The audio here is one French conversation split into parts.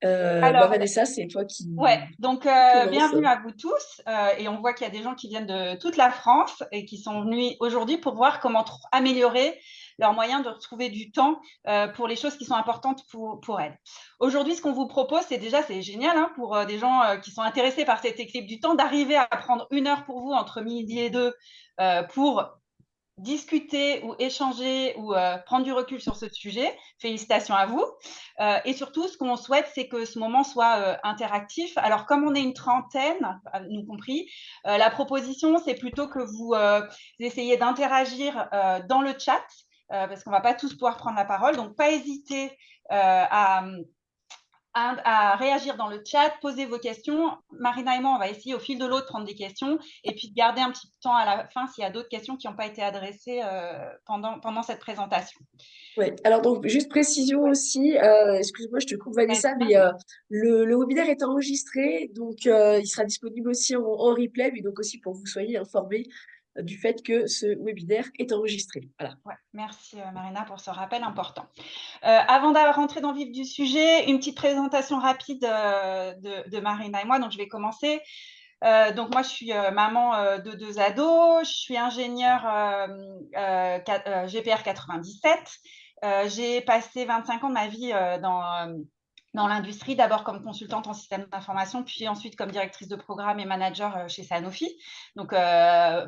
Alors, Vanessa, c'est toi ouais, donc qui commence. bienvenue à vous tous. Et on voit qu'il y a des gens qui viennent de toute la France et qui sont venus aujourd'hui pour voir comment améliorer leurs moyens de retrouver du temps pour les choses qui sont importantes pour elles. Aujourd'hui, ce qu'on vous propose, c'est génial hein, pour des gens qui sont intéressés par cet équilibre du temps, d'arriver à prendre 1 heure pour vous entre midi et deux pour discuter ou échanger ou prendre du recul sur ce sujet. Félicitations à vous. Et surtout, ce qu'on souhaite, c'est que ce moment soit interactif. Alors, comme on est une trentaine, nous compris, la proposition, c'est plutôt que vous essayiez d'interagir dans le chat, parce qu'on ne va pas tous pouvoir prendre la parole. Donc, pas hésiter à réagir dans le chat, poser vos questions. Marina et moi, on va essayer au fil de l'eau de prendre des questions et puis de garder un petit temps à la fin s'il y a d'autres questions qui n'ont pas été adressées pendant cette présentation. Ouais. Alors donc juste précision aussi, excuse-moi, je te coupe Vanessa, mais le webinaire est enregistré, donc il sera disponible aussi en replay, mais donc aussi pour que vous soyez informés du fait que ce webinaire est enregistré. Voilà. Ouais, merci Marina pour ce rappel important. Avant de rentrer dans le vif du sujet, une petite présentation rapide de Marina et moi. Donc, je vais commencer. Donc, moi, je suis maman de 2 ados. Je suis ingénieure GPR 97. J'ai passé 25 ans de ma vie dans l'industrie, d'abord comme consultante en système d'information, puis ensuite comme directrice de programme et manager chez Sanofi. Donc,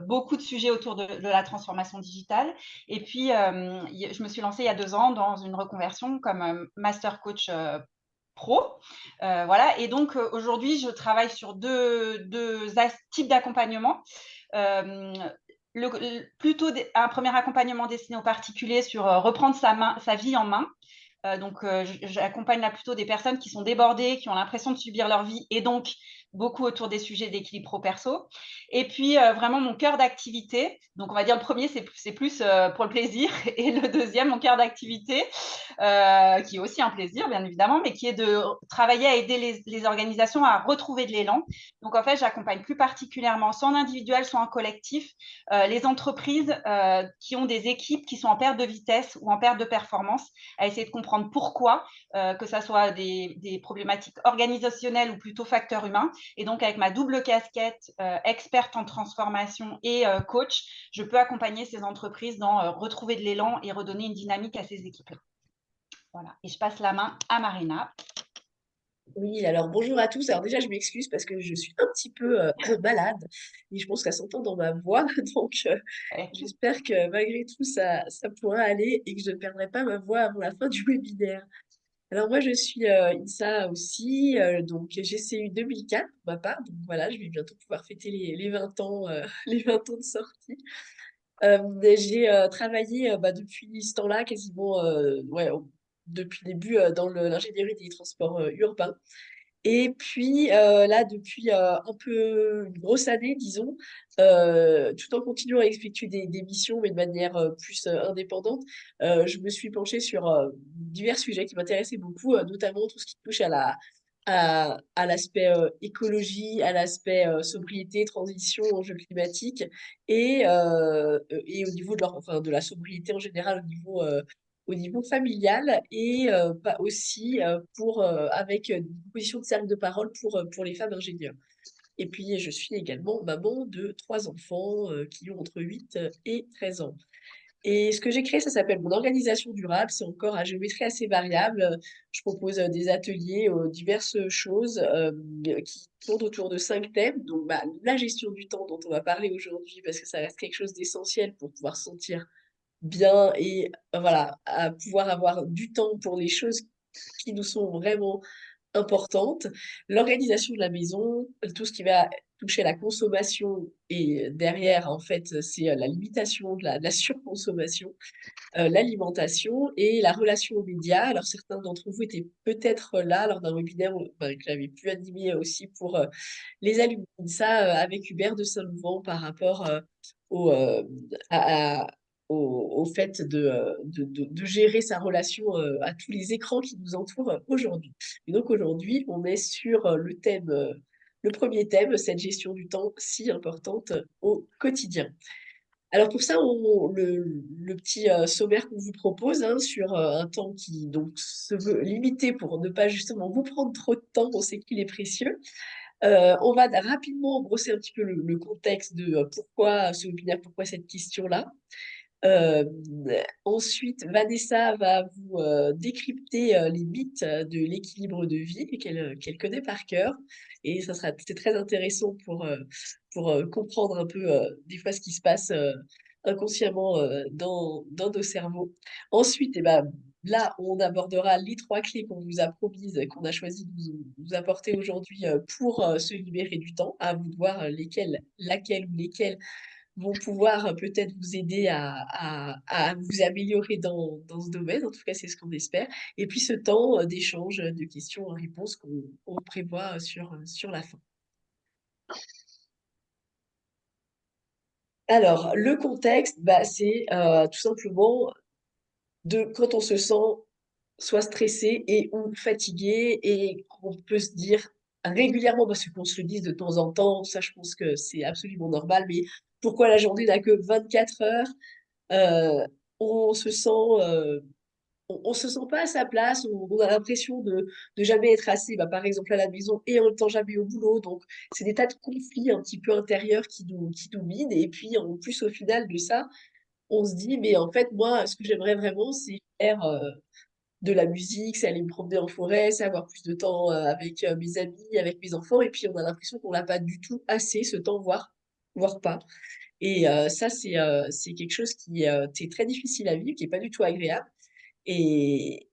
beaucoup de sujets autour de la transformation digitale. Et puis, je me suis lancée il y a 2 ans dans une reconversion comme master coach pro. Voilà. Et donc, aujourd'hui, je travaille sur deux types d'accompagnement. Euh, plutôt un premier accompagnement destiné aux particuliers sur reprendre sa vie en main. Donc, j'accompagne là plutôt des personnes qui sont débordées, qui ont l'impression de subir leur vie et donc beaucoup autour des sujets d'équilibre pro-perso. Et puis, vraiment, mon cœur d'activité, donc on va dire le premier, c'est plus pour le plaisir et le deuxième, mon cœur d'activité, qui est aussi un plaisir, bien évidemment, mais qui est de travailler à aider les organisations à retrouver de l'élan. Donc, en fait, j'accompagne plus particulièrement, soit en individuel, soit en collectif, les entreprises qui ont des équipes qui sont en perte de vitesse ou en perte de performance, à essayer de comprendre pourquoi, que ce soit des problématiques organisationnelles ou plutôt facteurs humains. Et donc, avec ma double casquette, experte en transformation et coach, je peux accompagner ces entreprises dans retrouver de l'élan et redonner une dynamique à ces équipes-là. Voilà. Et je passe la main à Marina. Oui, alors bonjour à tous. Alors déjà, je m'excuse parce que je suis un petit peu malade et je pense qu'elle s'entend dans ma voix. Donc, j'espère que malgré tout, ça pourra aller et que je ne perdrai pas ma voix avant la fin du webinaire. Alors moi, je suis Issa aussi, donc GCU 2004 pour ma part. Donc voilà, je vais bientôt pouvoir fêter les 20 ans, les 20 ans de sortie. J'ai travaillé depuis ce temps-là quasiment ouais, depuis le début dans l'ingénierie des transports urbains. Et puis là, depuis un peu une grosse année, disons, tout en continuant à effectuer des missions, mais de manière plus indépendante, je me suis penchée sur divers sujets qui m'intéressaient beaucoup, notamment tout ce qui touche à l'aspect écologie, à l'aspect sobriété, transition, enjeux climatiques, et au niveau enfin, de la sobriété en général, au niveau familial et aussi avec une proposition de cercle de parole pour les femmes ingénieures. Et puis, je suis également maman de 3 enfants qui ont entre 8 et 13 ans. Et ce que j'ai créé, ça s'appelle mon organisation durable. C'est encore à géométrie assez variable. Je propose des ateliers, diverses choses qui tournent autour de 5 thèmes. Donc, la gestion du temps dont on va parler aujourd'hui, parce que ça reste quelque chose d'essentiel pour pouvoir se sentir bien et voilà, à pouvoir avoir du temps pour les choses qui nous sont vraiment importantes. L'organisation de la maison, tout ce qui va toucher la consommation et derrière, en fait, c'est la limitation de la surconsommation, l'alimentation et la relation aux médias. Alors, certains d'entre vous étaient peut-être là lors d'un webinaire que j'avais pu animer aussi pour les alumni de ça avec Hubert de Saint-Louvent par rapport au, à- au fait de gérer sa relation à tous les écrans qui nous entourent aujourd'hui. Et donc aujourd'hui, on est sur le premier thème, cette gestion du temps si importante au quotidien. Alors pour ça, le petit sommaire qu'on vous propose hein, sur un temps qui donc se veut limité pour ne pas justement vous prendre trop de temps, on sait qu'il est précieux. On va rapidement brosser un petit peu le contexte de pourquoi ce webinaire, pourquoi cette question-là. Euh, Ensuite, Vanessa va vous décrypter les mythes de l'équilibre de vie qu'elle connaît par cœur. Et c'est très intéressant pour comprendre un peu des fois ce qui se passe inconsciemment dans nos cerveaux. Ensuite, eh ben, là, on abordera les trois clés qu'on vous a promises, qu'on a choisi de vous apporter aujourd'hui pour se libérer du temps. À vous de voir laquelle ou lesquelles vont pouvoir peut-être vous aider à vous améliorer dans ce domaine. En tout cas, c'est ce qu'on espère. Et puis ce temps d'échange, de questions-réponses qu'on prévoit sur la fin. Alors, le contexte, bah, c'est tout simplement de quand on se sent soit stressé et ou fatigué et qu'on peut se dire régulièrement, parce qu'on se le dise de temps en temps, ça je pense que c'est absolument normal, mais pourquoi la journée n'a que 24 heures? Euh, on se sent, on se sent pas à sa place, on a l'impression de jamais être assez, bah, par exemple à la maison et en même temps jamais au boulot. Donc, c'est des tas de conflits un petit peu intérieurs qui nous minent. Et puis, en plus, au final de ça, on se dit, mais en fait, moi, ce que j'aimerais vraiment, c'est faire de la musique, c'est aller me promener en forêt, c'est avoir plus de temps avec mes amis, avec mes enfants. Et puis, on a l'impression qu'on n'a pas du tout assez ce temps, voire pas. Et ça, c'est quelque chose qui est très difficile à vivre, qui est pas du tout agréable et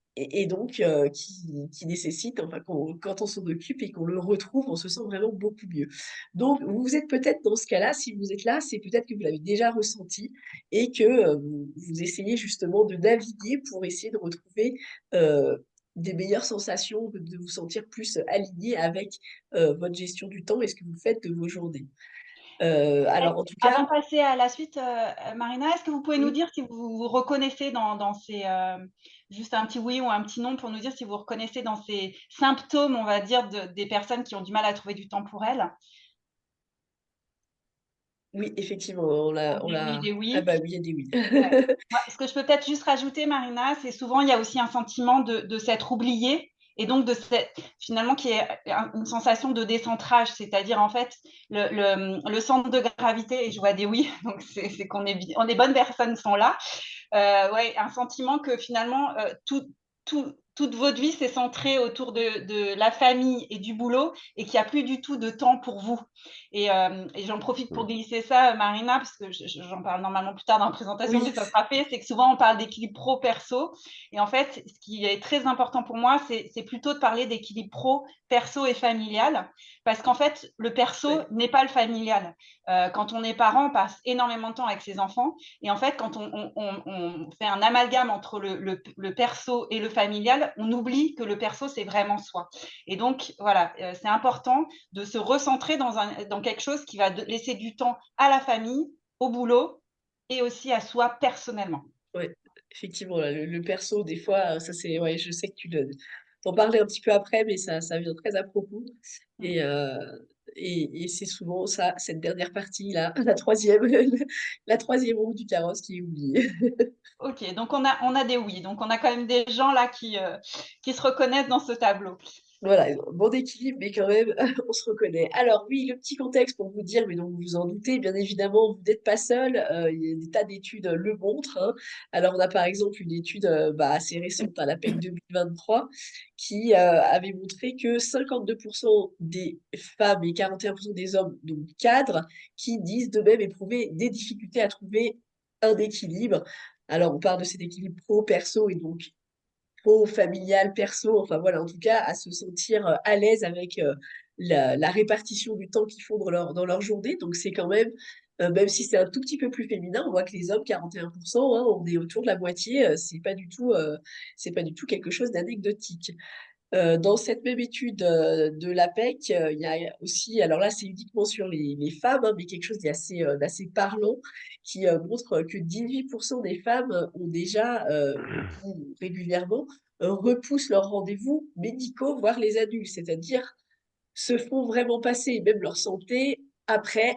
donc qui nécessite, enfin, quand on s'en occupe et qu'on le retrouve, on se sent vraiment beaucoup mieux. Donc, vous êtes peut-être dans ce cas-là, si vous êtes là, c'est peut-être que vous l'avez déjà ressenti et que vous essayez justement de naviguer pour essayer de retrouver euh, des meilleures sensations, de vous sentir plus aligné avec votre gestion du temps et ce que vous faites de vos journées. Alors, en tout Avant cas, de passer à la suite, Marina, est-ce que vous pouvez nous oui. dire si vous vous reconnaissez dans ces, juste un petit oui ou un petit non pour nous dire si vous reconnaissez dans ces symptômes, on va dire, des personnes qui ont du mal à trouver du temps pour elles? Oui, effectivement, Donc des oui, des ah oui. bah oui, il y a des oui. Ouais. Moi, ce que je peux peut-être juste rajouter, Marina, c'est souvent, il y a aussi un sentiment de s'être oublié et donc finalement qui est une sensation de décentrage, c'est-à-dire en fait le centre de gravité, et je vois des oui, donc c'est on est bonnes personnes sont là, ouais, un sentiment que finalement, toute votre vie s'est centrée autour de la famille et du boulot et qu'il n'y a plus du tout de temps pour vous. Et j'en profite pour glisser ça, Marina, parce que j'en parle normalement plus tard dans la présentation, Oui, mais ça sera fait, c'est que souvent on parle d'équilibre pro-perso. Et en fait, ce qui est très important pour moi, c'est plutôt de parler d'équilibre pro-perso et familial, parce qu'en fait, le perso ouais, n'est pas le familial. Quand on est parent, on passe énormément de temps avec ses enfants. Et en fait, quand on fait un amalgame entre le perso et le familial, on oublie que le perso, c'est vraiment soi. Et donc, voilà, c'est important de se recentrer dans quelque chose qui va laisser du temps à la famille, au boulot et aussi à soi personnellement. ouais, effectivement, là, le perso, des fois, ça c'est, ouais, je sais que t'en parlais un petit peu après, mais ça vient très à propos. Et, euh, et c'est souvent ça, cette dernière partie là, la troisième, la troisième roue du carrosse qui est oubliée. Ok, donc on a des oui, donc on a quand même des gens là qui se reconnaissent dans ce tableau. Voilà, bon équilibre, mais quand même, on se reconnaît. Alors oui, le petit contexte pour vous dire, mais donc vous vous en doutez, bien évidemment, vous n'êtes pas seul. Il y a des tas d'études le montrent. Hein. Alors on a par exemple une étude bah, assez récente, à la PEC 2023, qui avait montré que 52% des femmes et 41% des hommes, donc cadres, qui disent d'eux-mêmes éprouver des difficultés à trouver un équilibre. Alors on parle de cet équilibre pro-perso et donc pro, familial, perso, enfin voilà, en tout cas, à se sentir à l'aise avec la répartition du temps qu'ils font dans leur journée. Donc c'est quand même, même si c'est un tout petit peu plus féminin, on voit que les hommes, 41%, hein, on est autour de la moitié, c'est pas du tout quelque chose d'anecdotique. Dans cette même étude de l'APEC, il y a aussi, alors là c'est uniquement sur les femmes, hein, mais quelque chose d'assez parlant, qui montre que 18% des femmes ont déjà, ou régulièrement, repoussent leurs rendez-vous médicaux, voire les annulent, c'est-à-dire se font vraiment passer, même leur santé, après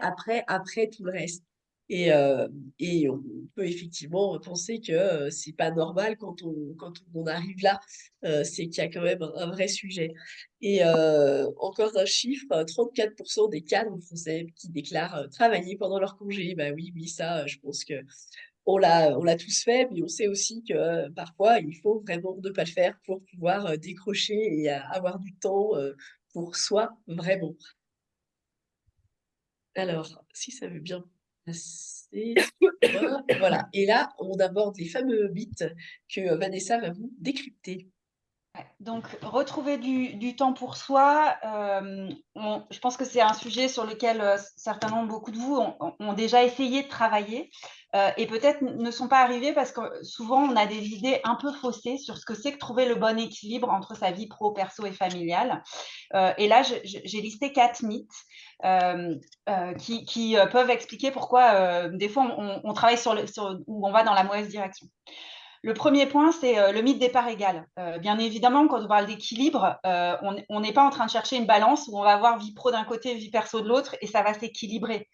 tout le reste. Et, euh, et on peut effectivement penser que c'est pas normal quand on en arrive là. C'est qu'il y a quand même un vrai sujet. Et encore un chiffre, 34% des cadres français qui déclarent travailler pendant leur congé. Bah oui, oui, ça, je pense que on l'a tous fait, mais on sait aussi que parfois, il faut vraiment ne pas le faire pour pouvoir décrocher et avoir du temps pour soi, vraiment. Alors, si ça veut bien passer, voilà. Et là, on aborde les fameux mythes que Vanessa va vous décrypter. Ouais. Donc, retrouver du temps pour soi, je pense que c'est un sujet sur lequel certainement beaucoup de vous ont déjà essayé de travailler et peut-être ne sont pas arrivés parce que souvent on a des idées un peu faussées sur ce que c'est que trouver le bon équilibre entre sa vie pro, perso et familiale. Et là, j'ai listé 4 mythes qui peuvent expliquer pourquoi des fois on travaille où on va dans la mauvaise direction. Le premier point, c'est le mythe des parts égales. Bien évidemment, quand on parle d'équilibre, on n'est pas en train de chercher une balance où on va avoir vie pro d'un côté, vie perso de l'autre, et ça va s'équilibrer.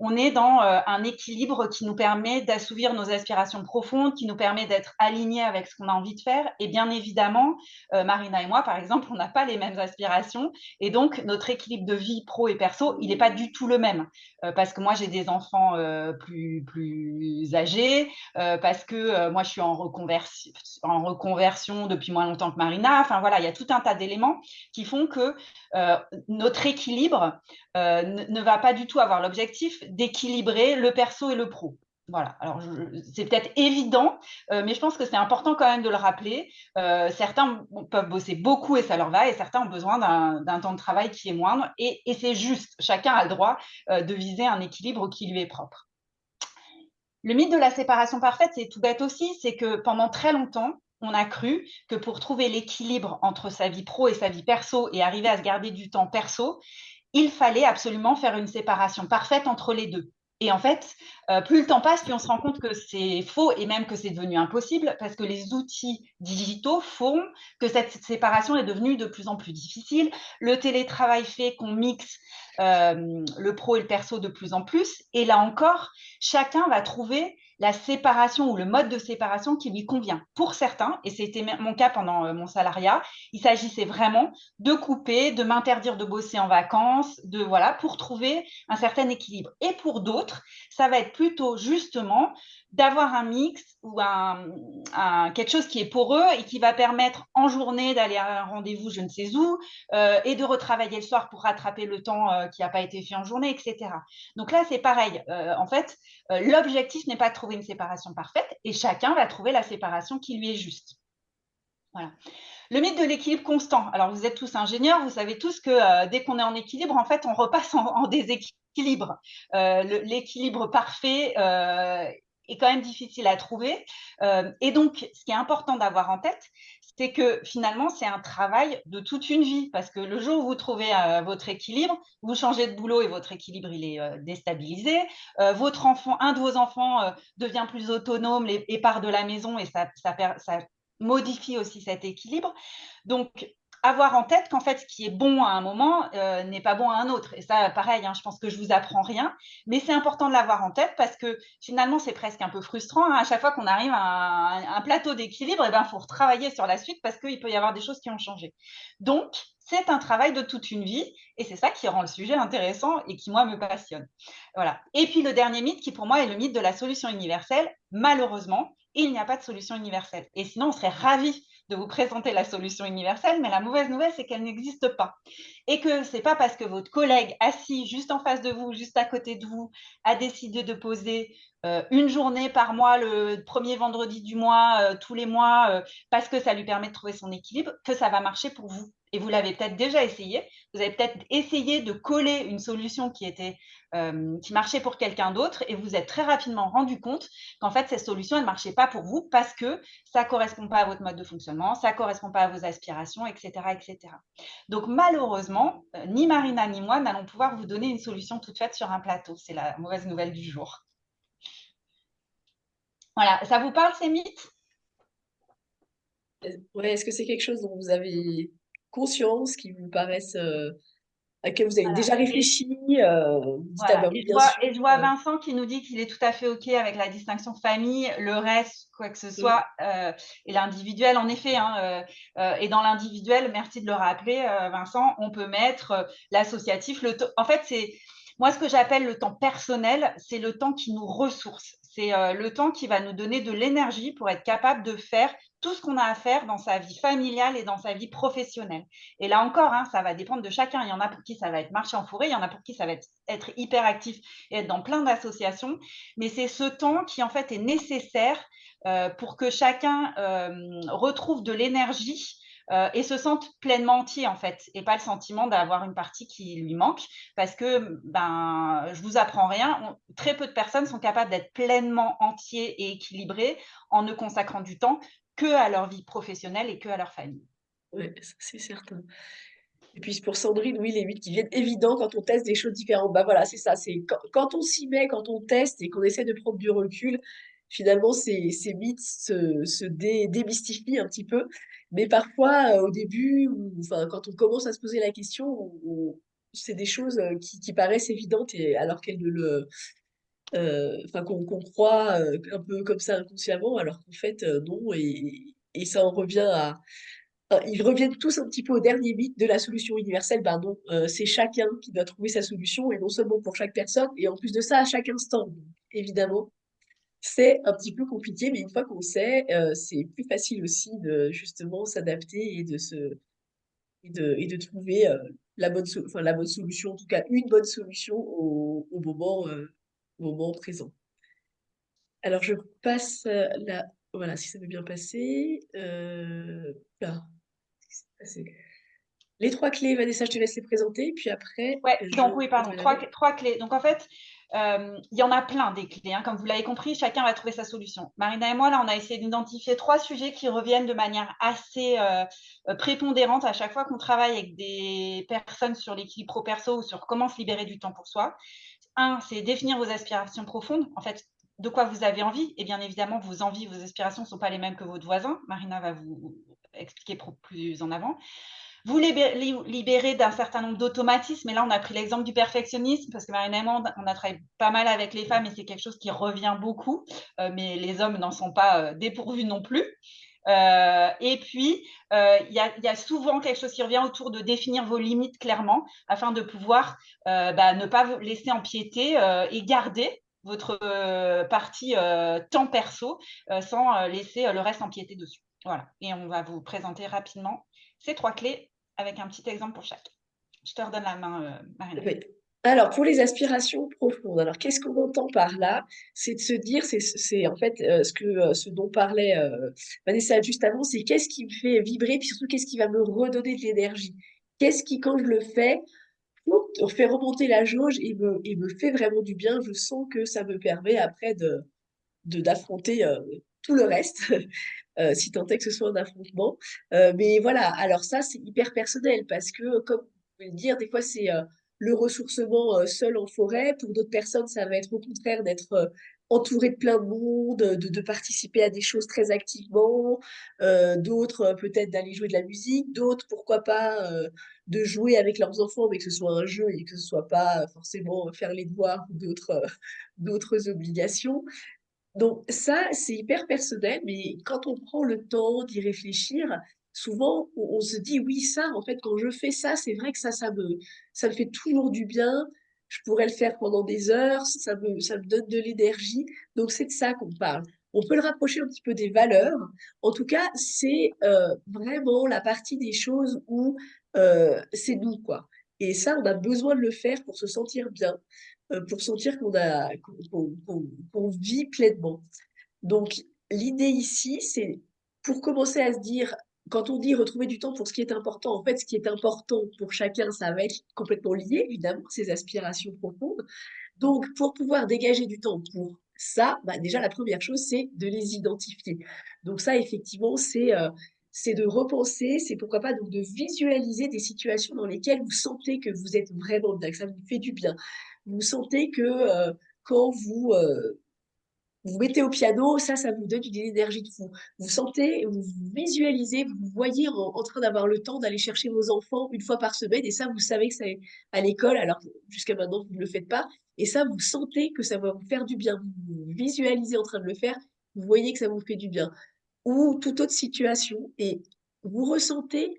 On est dans un équilibre qui nous permet d'assouvir nos aspirations profondes, qui nous permet d'être alignés avec ce qu'on a envie de faire. Et bien évidemment, Marina et moi, par exemple, on n'a pas les mêmes aspirations. Et donc, notre équilibre de vie pro et perso, il n'est pas du tout le même. Parce que moi, j'ai des enfants plus âgés, parce que moi, je suis en reconversion depuis moins longtemps que Marina. Enfin, voilà, il y a tout un tas d'éléments qui font que notre équilibre ne va pas du tout avoir l'objectif d'équilibrer le perso et le pro. Voilà, alors c'est peut-être évident, mais je pense que c'est important quand même de le rappeler. Certains peuvent bosser beaucoup et ça leur va, et certains ont besoin d'un temps de travail qui est moindre, et c'est juste, chacun a le droit de viser un équilibre qui lui est propre. Le mythe de la séparation parfaite, c'est tout bête aussi, c'est que pendant très longtemps, on a cru que pour trouver l'équilibre entre sa vie pro et sa vie perso et arriver à se garder du temps perso, il fallait absolument faire une séparation parfaite entre les deux. Et en fait, plus le temps passe, plus on se rend compte que c'est faux et même que c'est devenu impossible parce que les outils digitaux font que cette séparation est devenue de plus en plus difficile. Le télétravail fait qu'on mixe le pro et le perso de plus en plus. Et là encore, chacun va trouver la séparation ou le mode de séparation qui lui convient. Pour certains, et c'était mon cas pendant mon salariat, il s'agissait vraiment de couper, de m'interdire de bosser en vacances, voilà, pour trouver un certain équilibre. Et pour d'autres, ça va être plutôt justement d'avoir un mix ou quelque chose qui est pour eux et qui va permettre en journée d'aller à un rendez-vous je ne sais où et de retravailler le soir pour rattraper le temps qui n'a pas été fait en journée, etc. Donc là, c'est pareil. En fait, l'objectif n'est pas de trouver une séparation parfaite et chacun va trouver la séparation qui lui est juste. Voilà. Le mythe de l'équilibre constant. Alors, vous êtes tous ingénieurs, vous savez tous que dès qu'on est en équilibre, en fait, on repasse en déséquilibre. L'équilibre parfait est quand même difficile à trouver. Et donc, ce qui est important d'avoir en tête, c'est que finalement, c'est un travail de toute une vie. Parce que le jour où vous trouvez votre équilibre, vous changez de boulot et votre équilibre, il est déstabilisé. Votre enfant, un de vos enfants devient plus autonome et part de la maison et ça modifie aussi cet équilibre. Donc, avoir en tête qu'en fait, ce qui est bon à un moment n'est pas bon à un autre. Et ça, pareil, hein, je pense que je vous apprends rien, mais c'est important de l'avoir en tête parce que finalement, c'est presque un peu frustrant. Hein, à chaque fois qu'on arrive à un plateau d'équilibre, il faut retravailler sur la suite parce qu'il peut y avoir des choses qui ont changé. Donc, c'est un travail de toute une vie et c'est ça qui rend le sujet intéressant et qui, moi, me passionne. Voilà. Et puis, le dernier mythe qui, pour moi, est le mythe de la solution universelle. Malheureusement, il n'y a pas de solution universelle. Et sinon, on serait ravis de vous présenter la solution universelle, mais la mauvaise nouvelle, c'est qu'elle n'existe pas. Et que ce n'est pas parce que votre collègue assis juste en face de vous, juste à côté de vous, a décidé de poser une journée par mois, le premier vendredi du mois, tous les mois, parce que ça lui permet de trouver son équilibre, que ça va marcher pour vous. Et vous l'avez peut-être déjà essayé. Vous avez peut-être essayé de coller une solution qui marchait pour quelqu'un d'autre et vous êtes très rapidement rendu compte qu'en fait, cette solution, elle ne marchait pas pour vous parce que ça ne correspond pas à votre mode de fonctionnement, ça ne correspond pas à vos aspirations, etc. etc. Donc, malheureusement, ni Marina ni moi n'allons pouvoir vous donner une solution toute faite sur un plateau. C'est la mauvaise nouvelle du jour. Voilà, ça vous parle ces mythes? Ouais, est-ce que c'est quelque chose dont vous avez conscience, qui vous paraissent à laquelle vous avez déjà réfléchi, vous dites: «Ah Voilà, bah oui, bien sûr». et je vois Vincent qui nous dit qu'il est tout à fait OK avec la distinction famille, le reste, quoi que ce soit, et l'individuel, en effet, hein, et dans l'individuel, merci de le rappeler, Vincent, on peut mettre l'associatif, en fait, c'est moi ce que j'appelle le temps personnel, c'est le temps qui nous ressource. C'est le temps qui va nous donner de l'énergie pour être capable de faire tout ce qu'on a à faire dans sa vie familiale et dans sa vie professionnelle. Et là encore, hein, ça va dépendre de chacun. Il y en a pour qui ça va être marcher en forêt, il y en a pour qui ça va être hyper actif et être dans plein d'associations. Mais c'est ce temps qui, en fait, est nécessaire pour que chacun retrouve de l'énergie et se sente pleinement entier, en fait, et pas le sentiment d'avoir une partie qui lui manque. Parce que, ben, je vous apprends rien, très peu de personnes sont capables d'être pleinement entiers et équilibrés en ne consacrant du temps que à leur vie professionnelle et que à leur famille. Ouais, ça c'est certain. Et puis pour Sandrine, oui, les mythes qui viennent évidents quand on teste des choses différentes. Bah voilà, c'est ça, c'est quand on s'y met, quand on teste et qu'on essaie de prendre du recul, finalement, ces mythes démystifient un petit peu. Mais parfois, au début, ou enfin, quand on commence à se poser la question, c'est des choses qui paraissent évidentes et, alors qu'elles ne le. Enfin, qu'on croit un peu comme ça inconsciemment, alors qu'en fait, non. Et ça en revient à ils reviennent tous un petit peu au dernier mythe de la solution universelle. Ben non, c'est chacun qui doit trouver sa solution et non seulement pour chaque personne et en plus de ça, à chaque instant. Donc évidemment, c'est un petit peu compliqué, mais une fois qu'on sait, c'est plus facile aussi de justement s'adapter et de trouver, la bonne solution, en tout cas une bonne solution au moment présent. Alors je passe, là voilà, si ça veut bien passer, là, qu'est-ce qui s'est passé? Les 3 clés, Vanessa, je te laisse les présenter, puis après, Ouais, je donc oui, pardon, poserai la mienne. trois clés. Donc en fait, il y en a plein des clés, hein. Comme vous l'avez compris, chacun va trouver sa solution. Marina et moi, là, on a essayé d'identifier 3 sujets qui reviennent de manière assez prépondérante à chaque fois qu'on travaille avec des personnes sur l'équilibre pro-perso ou sur comment se libérer du temps pour soi. Un, c'est définir vos aspirations profondes. En fait, de quoi vous avez envie. Et bien évidemment, vos envies, vos aspirations ne sont pas les mêmes que votre voisin. Marina va vous expliquer plus en avant. Vous libérez d'un certain nombre d'automatismes. Et là, on a pris l'exemple du perfectionnisme, parce que Marina et moi, on a travaillé pas mal avec les femmes et c'est quelque chose qui revient beaucoup. Mais les hommes n'en sont pas dépourvus non plus. Et puis, il y a souvent quelque chose qui revient autour de définir vos limites clairement, afin de pouvoir ne pas vous laisser empiéter et garder votre partie temps perso sans laisser le reste empiéter dessus. Voilà. Et on va vous présenter rapidement ces 3 clés avec un petit exemple pour chaque. Je te redonne la main, Marina. Oui. Alors, pour les aspirations profondes, alors qu'est-ce qu'on entend par là? C'est de se dire, c'est en fait ce dont parlait Vanessa juste avant, c'est qu'est-ce qui me fait vibrer, puis surtout qu'est-ce qui va me redonner de l'énergie? Qu'est-ce qui, quand je le fais, fait remonter la jauge et me fait vraiment du bien? Je sens que ça me permet après d'affronter tout le reste, si tant est que ce soit un affrontement. Mais voilà, alors ça, c'est hyper personnel parce que, comme vous pouvez le dire, des fois, c'est le ressourcement seul en forêt. Pour d'autres personnes, ça va être au contraire d'être entouré de plein de monde, de participer à des choses très activement. D'autres, peut-être d'aller jouer de la musique. D'autres, pourquoi pas, de jouer avec leurs enfants, mais que ce soit un jeu et que ce soit pas forcément faire les devoirs ou d'autres obligations. Donc ça, c'est hyper personnel, mais quand on prend le temps d'y réfléchir, souvent on se dit oui, ça, en fait, quand je fais ça, c'est vrai que ça me fait toujours du bien. Je pourrais le faire pendant des heures, ça me donne de l'énergie. Donc c'est de ça qu'on parle. On peut le rapprocher un petit peu des valeurs. En tout cas, c'est vraiment la partie des choses où c'est nous, quoi. Et ça, on a besoin de le faire pour se sentir bien, pour sentir qu'on vit pleinement. Donc, l'idée ici, c'est pour commencer à se dire, quand on dit retrouver du temps pour ce qui est important, en fait, ce qui est important pour chacun, ça va être complètement lié, évidemment, ses aspirations profondes. Donc, pour pouvoir dégager du temps pour ça, bah, déjà, la première chose, c'est de les identifier. Donc ça, effectivement, c'est de repenser, c'est pourquoi pas donc de visualiser des situations dans lesquelles vous sentez que vous êtes vraiment bien, que ça vous fait du bien. Vous sentez que quand vous Vous vous mettez au piano, ça vous donne une énergie de fou. Vous sentez, vous visualisez, vous vous voyez en train d'avoir le temps d'aller chercher vos enfants une fois par semaine et ça, vous savez que c'est à l'école, alors que jusqu'à maintenant, vous ne le faites pas et ça, vous sentez que ça va vous faire du bien. Vous vous visualisez en train de le faire, vous voyez que ça vous fait du bien. Ou toute autre situation et vous ressentez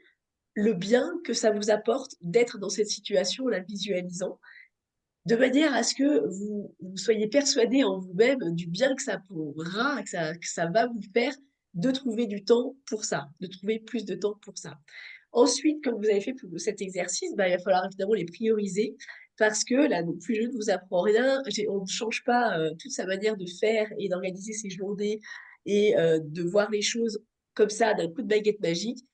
le bien que ça vous apporte d'être dans cette situation en la visualisant de manière à ce que vous soyez persuadé en vous-même du bien que ça pourra, que ça va vous faire de trouver du temps pour ça, de trouver plus de temps pour ça. Ensuite, comme vous avez fait pour cet exercice, bah, il va falloir évidemment les prioriser parce que là non plus, je ne vous apprends rien. On ne change pas toute sa manière de faire et d'organiser ses journées et de voir les choses comme ça d'un coup de baguette magique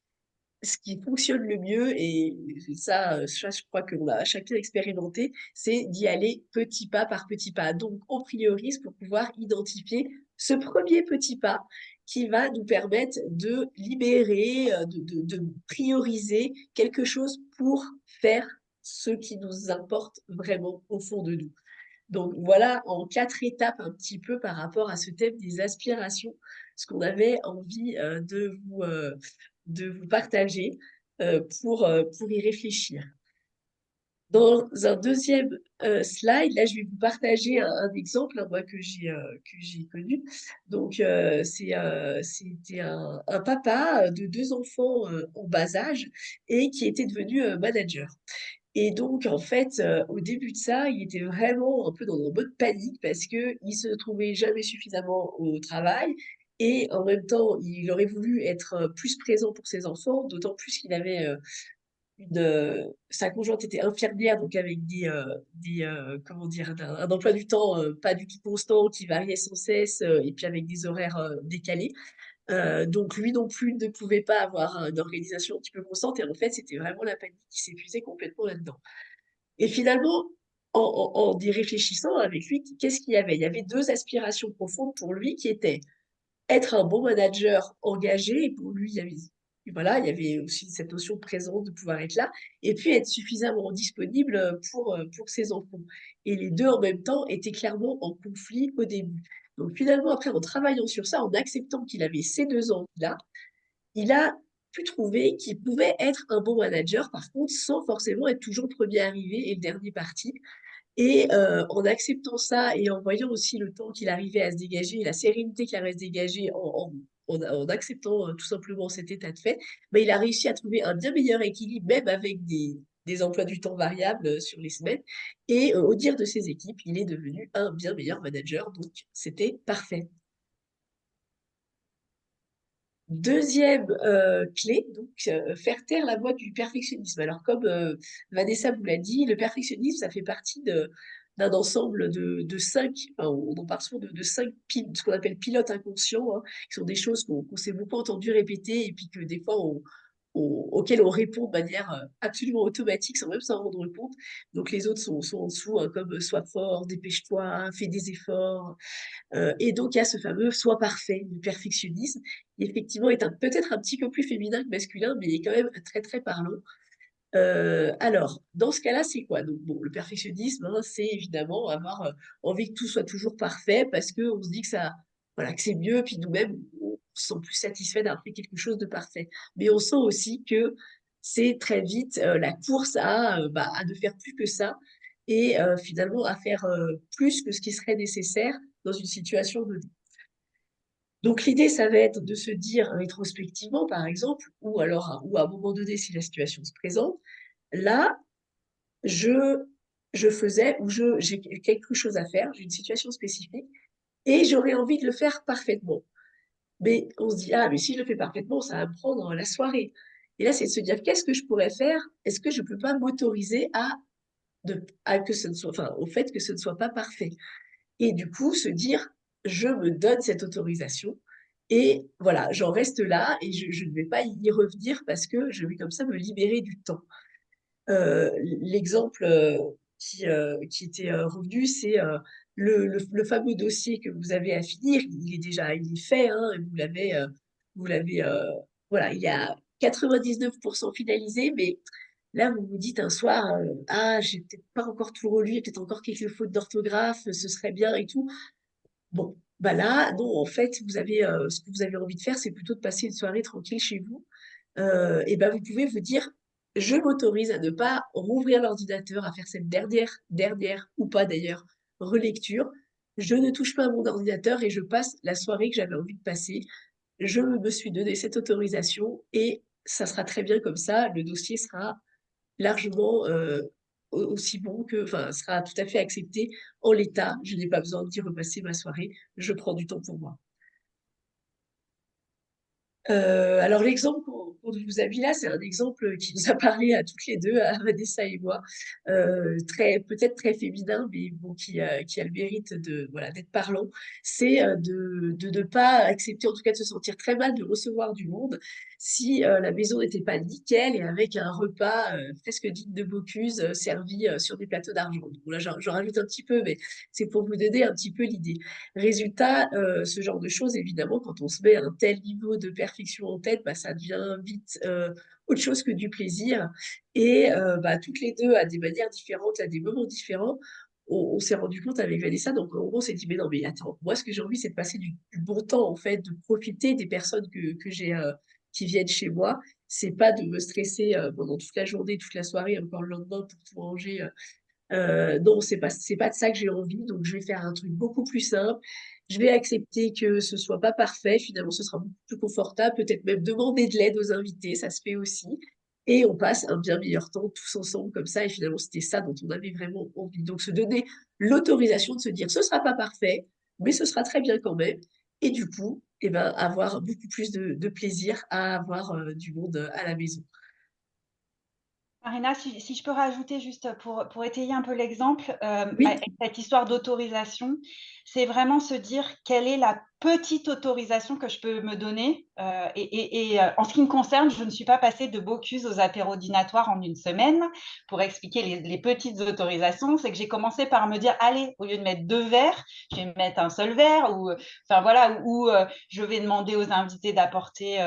ce qui fonctionne le mieux et ça, je crois qu'on l'a chacun expérimenté, c'est d'y aller petit pas par petit pas. Donc on priorise pour pouvoir identifier ce premier petit pas qui va nous permettre de libérer, de prioriser quelque chose pour faire ce qui nous importe vraiment au fond de nous. Donc voilà, en 4 étapes un petit peu par rapport à ce thème des aspirations, ce qu'on avait envie, de vous partager, pour y réfléchir. Dans un deuxième slide, là, je vais vous partager un exemple, hein, moi, que j'ai connu. Donc c'était un papa, de 2 enfants, en bas âge et qui était devenu, manager. Et donc, en fait, au début de ça, il était vraiment un peu dans un mode panique parce qu'il se trouvait jamais suffisamment au travail et en même temps, il aurait voulu être, plus présent pour ses enfants, d'autant plus qu'il avait, sa conjointe était infirmière, donc avec comment dire? Un emploi du temps, pas du tout constant, qui variait sans cesse, et puis avec des horaires, décalés. Donc lui non plus ne pouvait pas avoir une organisation un petit peu constante et en fait, c'était vraiment la panique qui s'épuisait complètement là-dedans. Et finalement, en y réfléchissant avec lui, qu'est-ce qu'il y avait? Il y avait 2 aspirations profondes pour lui qui étaient être un bon manager engagé et pour lui, il y avait voilà, il y avait aussi cette notion de présence, de pouvoir être là et puis être suffisamment disponible, pour ses enfants et les 2 en même temps étaient clairement en conflit au début. Donc finalement, après, en travaillant sur ça, en acceptant qu'il avait ces 2 envies-là, il a pu trouver qu'il pouvait être un bon manager, par contre, sans forcément être toujours le premier arrivé et le dernier parti. Et en acceptant ça et en voyant aussi le temps qu'il arrivait à se dégager et la sérénité qu'il arrivait à se dégager en acceptant, tout simplement cet état de fait, bah, il a réussi à trouver un bien meilleur équilibre, même avec des emplois du temps variables, sur les semaines et au dire de ses équipes, il est devenu un bien meilleur manager, donc c'était parfait. Deuxième clé, donc faire taire la voix du perfectionnisme. Alors comme, Vanessa vous l'a dit, le perfectionnisme, ça fait partie d'un ensemble de 5, enfin on en parle souvent de 5 ce qu'on appelle pilotes inconscients, hein, qui sont des choses qu'on s'est beaucoup entendu répéter et puis que des fois auxquelles on répond de manière, absolument automatique sans même s'en rendre compte. Donc les autres sont en dessous, hein, comme, sois fort, dépêche-toi, fais des efforts, et donc il y a ce fameux «soi parfait» du perfectionnisme, qui effectivement est peut-être un petit peu plus féminin que masculin, mais il est quand même très, très parlant. Alors, dans ce cas-là, c'est quoi? Donc bon, le perfectionnisme, hein, c'est évidemment avoir, envie que tout soit toujours parfait parce qu'on se dit que ça voilà, que c'est mieux, puis nous-mêmes, on se sent plus satisfait d'avoir fait quelque chose de parfait. Mais on sent aussi que c'est très vite, la course à ne faire plus que ça et finalement à faire, plus que ce qui serait nécessaire dans une situation donnée. Donc l'idée, ça va être de se dire rétrospectivement, par exemple, ou à un moment donné, si la situation se présente: «Là, je je faisais ou j'ai quelque chose à faire, j'ai une situation spécifique et j'aurais envie de le faire parfaitement». Mais on se dit: «Ah, mais si je le fais parfaitement, ça va me prendre la soirée». Et là, c'est de se dire: «Qu'est-ce que je pourrais faire? Est-ce que je peux pas m'autoriser à que ce ne soit enfin, au fait que ce ne soit pas parfait?» Et du coup, se dire: «Je me donne cette autorisation et voilà, j'en reste là et je ne vais pas y revenir parce que je vais comme ça me libérer du temps». L'exemple, qui était, revenu, c'est, le fameux dossier que vous avez à finir. Il est fait, hein, et vous l'avez, voilà, il est à 99 finalisé, mais là, vous vous dites un soir, «Ah, j'ai peut-être pas encore tout relu, il y a peut-être encore quelques fautes d'orthographe, ce serait bien et tout». Bon, Bah là, non, en fait, ce que vous avez envie de faire, c'est plutôt de passer une soirée tranquille chez vous. Et ben, vous pouvez vous dire: «Je m'autorise à ne pas rouvrir l'ordinateur, à faire cette dernière ou pas d'ailleurs, relecture. Je ne touche pas à mon ordinateur et je passe la soirée que j'avais envie de passer. Je me suis donné cette autorisation et ça sera très bien comme ça. Le dossier sera largement, aussi bon que enfin, sera tout à fait accepté en l'état. Je n'ai pas besoin d'y repasser ma soirée. Je prends du temps pour moi». Alors l'exemple qu'on vous a mis là, c'est un exemple qui nous a parlé à toutes les 2, à Vanessa et moi, très peut-être très féminin, mais bon qui a le mérite de voilà, d'être parlant. C'est, de ne pas accepter, en tout cas de se sentir très mal de recevoir du monde si, la maison n'était pas nickel et avec un repas, presque digne de Bocuse, servi, sur des plateaux d'argent. Donc là, j'en rajoute un petit peu, mais c'est pour vous donner un petit peu l'idée. Résultat, ce genre de choses, évidemment, quand on se met un tel niveau de perfection en tête, bah, ça devient vite, autre chose que du plaisir et bah, toutes les 2 à des manières différentes, à des moments différents, on s'est rendu compte avec Vanessa, donc en gros, on s'est dit: «Mais non, mais attends, moi, ce que j'ai envie, c'est de passer du bon temps, en fait, de profiter des personnes que j'ai, qui viennent chez moi. C'est pas de me stresser, pendant toute la journée, toute la soirée, encore le lendemain pour tout ranger, non, c'est pas de ça que j'ai envie, donc je vais faire un truc beaucoup plus simple. Je vais accepter que ce soit pas parfait, finalement, ce sera beaucoup plus confortable, peut-être même demander de l'aide aux invités, ça se fait aussi et on passe un bien meilleur temps tous ensemble comme ça et finalement, c'était ça dont on avait vraiment envie. Donc se donner l'autorisation de se dire: «Ce sera pas parfait, mais ce sera très bien quand même» et du coup, et ben, avoir beaucoup plus de plaisir à avoir, du monde, à la maison. Marina, si je peux rajouter juste pour étayer un peu l'exemple, Oui, avec cette histoire d'autorisation, c'est vraiment se dire: «Quelle est la petite autorisation que je peux me donner?» En ce qui me concerne, je ne suis pas passée de Bocuse aux apéros dînatoires en une semaine. Pour expliquer les petites autorisations, c'est que j'ai commencé par me dire: «Allez, au lieu de mettre 2 verres, je vais mettre un seul verre» ou, enfin voilà, je vais demander aux invités d'apporter,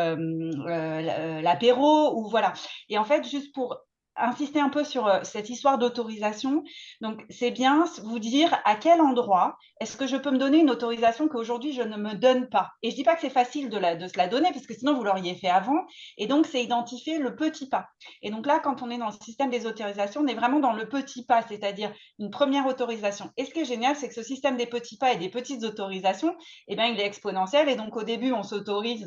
l'apéro ou voilà. Et en fait, juste pour insister un peu sur cette histoire d'autorisation. Donc, c'est bien vous dire à quel endroit est-ce que je peux me donner une autorisation qu'aujourd'hui je ne me donne pas. Et je ne dis pas que c'est facile de se la donner, parce que sinon vous l'auriez fait avant. Et donc, c'est identifier le petit pas. Et donc là, quand on est dans le système des autorisations, on est vraiment dans le petit pas, c'est-à-dire une première autorisation. Et ce qui est génial, c'est que ce système des petits pas et des petites autorisations, eh bien, il est exponentiel. Et donc, au début, on s'autorise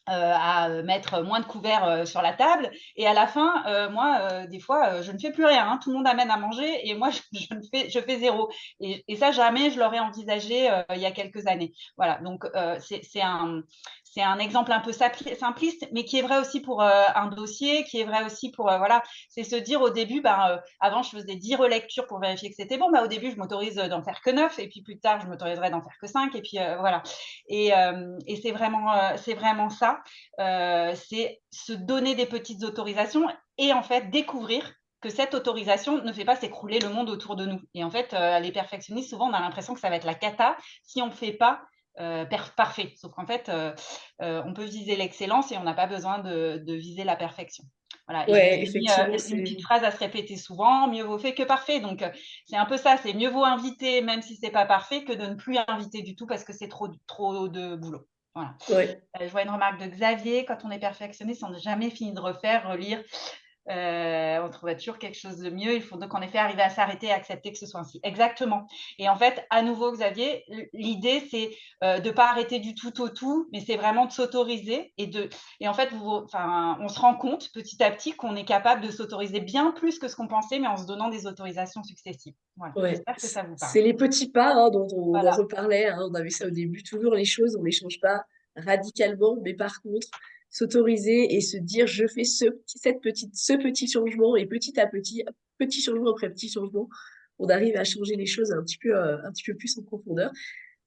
à mettre moins de couverts sur la table. Et à la fin, moi, des fois, je ne fais plus rien, hein. Tout le monde amène à manger et moi, je fais zéro. Et ça, jamais je l'aurais envisagé il y a quelques années. Voilà, donc c'est un exemple un peu simpliste, mais qui est vrai aussi pour un dossier, qui est vrai aussi pour, voilà, c'est se dire au début, avant, je faisais 10 relectures pour vérifier que c'était bon. Au début, je m'autorise d'en faire que 9, et puis plus tard, je m'autoriserai d'en faire que 5, et puis voilà. Et c'est vraiment ça, c'est se donner des petites autorisations et en fait découvrir que cette autorisation ne fait pas s'écrouler le monde autour de nous. Et en fait, les perfectionnistes, souvent, on a l'impression que ça va être la cata si on ne fait pas parfait. Sauf qu'en fait, on peut viser l'excellence et on n'a pas besoin de viser la perfection. Voilà. Et je me ouais, suis mis effectivement, une c'est petite phrase à se répéter souvent: mieux vaut fait que parfait. Donc, c'est un peu ça, c'est mieux vaut inviter, même si c'est pas parfait, que de ne plus inviter du tout parce que c'est trop de boulot. Voilà. ouais. Je vois une remarque de Xavier: «Quand on est perfectionniste, on n'a jamais fini de refaire, relire, on trouverait toujours quelque chose de mieux. Il faut donc en effet arriver à s'arrêter et accepter que ce soit ainsi». Exactement. Et en fait, à nouveau, Xavier, l'idée, c'est de ne pas arrêter du tout au tout, mais c'est vraiment de s'autoriser et en fait, enfin, on se rend compte petit à petit qu'on est capable de s'autoriser bien plus que ce qu'on pensait, mais en se donnant des autorisations successives. Voilà. Ouais, J'espère que ça vous parle. c'est les petits pas, hein, dont on en Voilà. reparlait, hein, on avait ça au début, toujours les choses, on les change pas radicalement, mais par contre, s'autoriser et se dire: «Je fais ce petit changement» et petit à petit, petit changement après petit changement, on arrive à changer les choses un petit peu plus en profondeur.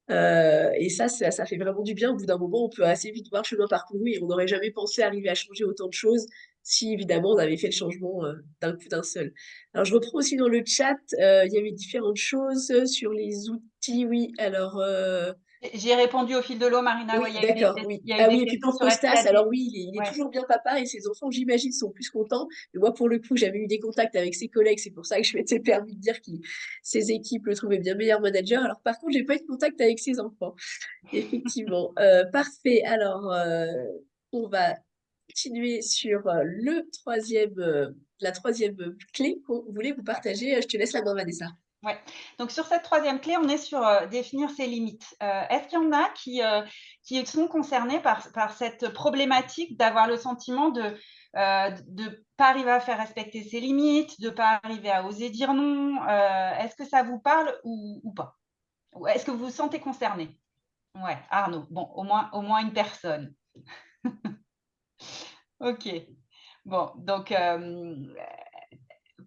Et ça fait vraiment du bien. Au bout d'un moment, on peut assez vite voir le chemin parcouru et on n'aurait jamais pensé arriver à changer autant de choses si évidemment on avait fait le changement, d'un coup d'un seul. Alors je reprends aussi dans le chat, il y avait différentes choses, sur les outils, oui. Alors, J'ai répondu au fil de l'eau, Marina. Ouais, Oui, d'accord, oui. il y a eu Ah des oui, et puis questions pour sur est-ce qu'il Costas, a alors des... oui, il est Ouais. toujours bien papa et ses enfants, j'imagine, sont plus contents. Mais moi, pour le coup, j'avais eu des contacts avec ses collègues, c'est pour ça que je m'étais permis de dire que ses équipes le trouvaient bien meilleur manager. Alors par contre, j'ai pas eu de contact avec ses enfants, effectivement. Parfait. Alors, on va continuer sur la troisième clé que vous voulez vous partager. Je te laisse la main, Vanessa. Ouais. Donc sur cette troisième clé, on est sur définir ses limites. Est-ce qu'il y en a qui sont concernés par cette problématique d'avoir le sentiment de ne pas arriver à faire respecter ses limites, de ne pas arriver à oser dire non? Est-ce que ça vous parle ou pas? Ou est-ce que vous vous sentez concerné? Ouais, Arnaud. Bon, au moins une personne. Ok. Bon, donc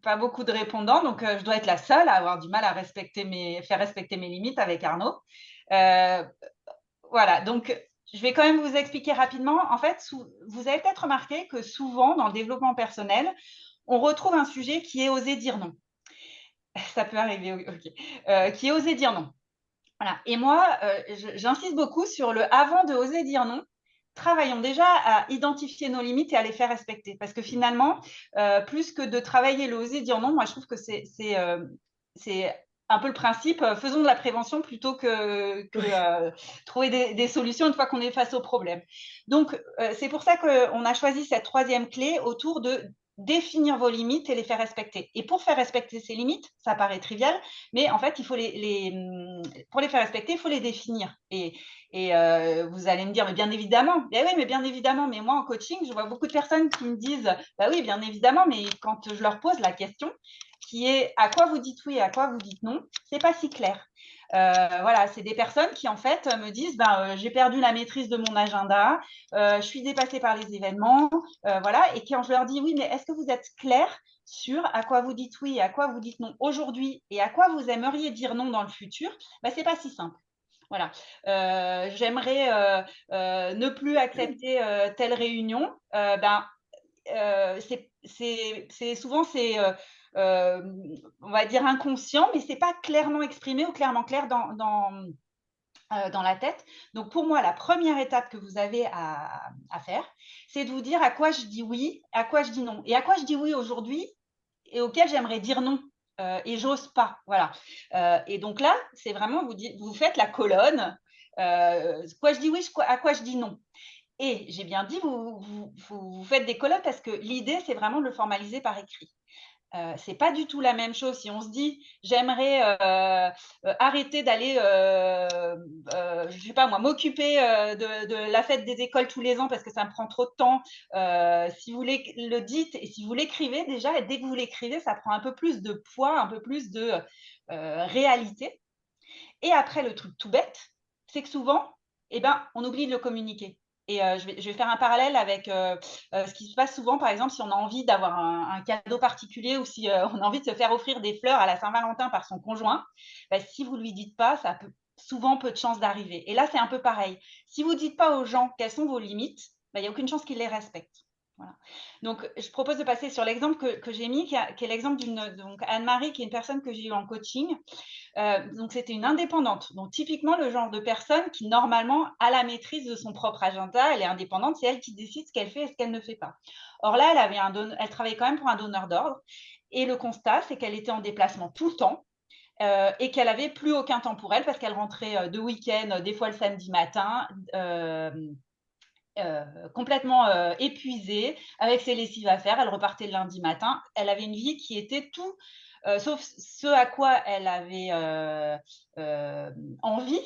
pas beaucoup de répondants, donc je dois être la seule à avoir du mal à faire respecter mes limites avec Arnaud. Euh, voilà, donc je vais quand même vous expliquer rapidement. En fait, vous avez peut-être remarqué que souvent, dans le développement personnel, on retrouve un sujet qui est oser dire non. Ça peut arriver, ok. Qui est oser dire non. Voilà. Et moi, j'insiste beaucoup sur le avant de oser dire non. Travaillons déjà à identifier nos limites et à les faire respecter. Parce que finalement, plus que de travailler le oser dire non, moi, je trouve que c'est un peu le principe, faisons de la prévention plutôt que trouver des solutions une fois qu'on est face au problème. Donc, c'est pour ça qu'on a choisi cette troisième clé autour de définir vos limites et les faire respecter. Et pour faire respecter ces limites, ça paraît trivial, mais en fait, il faut pour les faire respecter, il faut les définir. Et vous allez me dire, mais bien évidemment, mais oui, mais bien évidemment, mais moi en coaching, je vois beaucoup de personnes qui me disent, bah oui, bien évidemment, mais quand je leur pose la question, qui est à quoi vous dites oui et à quoi vous dites non, c'est pas si clair. Voilà, c'est des personnes qui en fait me disent j'ai perdu la maîtrise de mon agenda, je suis dépassée par les événements, voilà, et quand je leur dis oui, mais est-ce que vous êtes clair sur à quoi vous dites oui et à quoi vous dites non aujourd'hui et à quoi vous aimeriez dire non dans le futur, bah, c'est pas si simple. Voilà. J'aimerais ne plus accepter telle réunion. Souvent euh, on va dire inconscient, mais c'est pas clairement exprimé ou clairement clair dans la tête. Donc pour moi, la première étape que vous avez à faire, c'est de vous dire à quoi je dis oui, à quoi je dis non, et à quoi je dis oui aujourd'hui et auquel j'aimerais dire non. Et j'ose pas, voilà. Et donc là, c'est vraiment vous faites la colonne. Quoi je dis oui, à quoi je dis non. Et j'ai bien dit, vous faites des colonnes parce que l'idée, c'est vraiment de le formaliser par écrit. C'est pas du tout la même chose si on se dit j'aimerais arrêter d'aller je sais pas moi m'occuper de la fête des écoles tous les ans parce que ça me prend trop de temps. Si vous le dites et si vous l'écrivez déjà, et dès que vous l'écrivez, ça prend un peu plus de poids, un peu plus de réalité. Et après, le truc tout bête, c'est que souvent, eh ben, on oublie de le communiquer. Et je vais faire un parallèle avec ce qui se passe souvent, par exemple, si on a envie d'avoir un cadeau particulier ou si on a envie de se faire offrir des fleurs à la Saint-Valentin par son conjoint, ben, si vous ne lui dites pas, ça peut souvent peu de chances d'arriver. Et là, c'est un peu pareil. Si vous ne dites pas aux gens quelles sont vos limites, ben, il n'y a aucune chance qu'ils les respectent. Voilà. Donc, je propose de passer sur l'exemple que j'ai mis, qui est l'exemple d'une Anne-Marie, qui est une personne que j'ai eue en coaching. Donc, c'était une indépendante. Donc, typiquement, le genre de personne qui, normalement, a la maîtrise de son propre agenda. Elle est indépendante, c'est elle qui décide ce qu'elle fait et ce qu'elle ne fait pas. Or là, elle travaillait quand même pour un donneur d'ordre. Et le constat, c'est qu'elle était en déplacement tout le temps. Et qu'elle n'avait plus aucun temps pour elle parce qu'elle rentrait de week-end, des fois le samedi matin, complètement épuisée, avec ses lessives à faire. Elle repartait le lundi matin. Elle avait une vie qui était tout sauf ce à quoi elle avait envie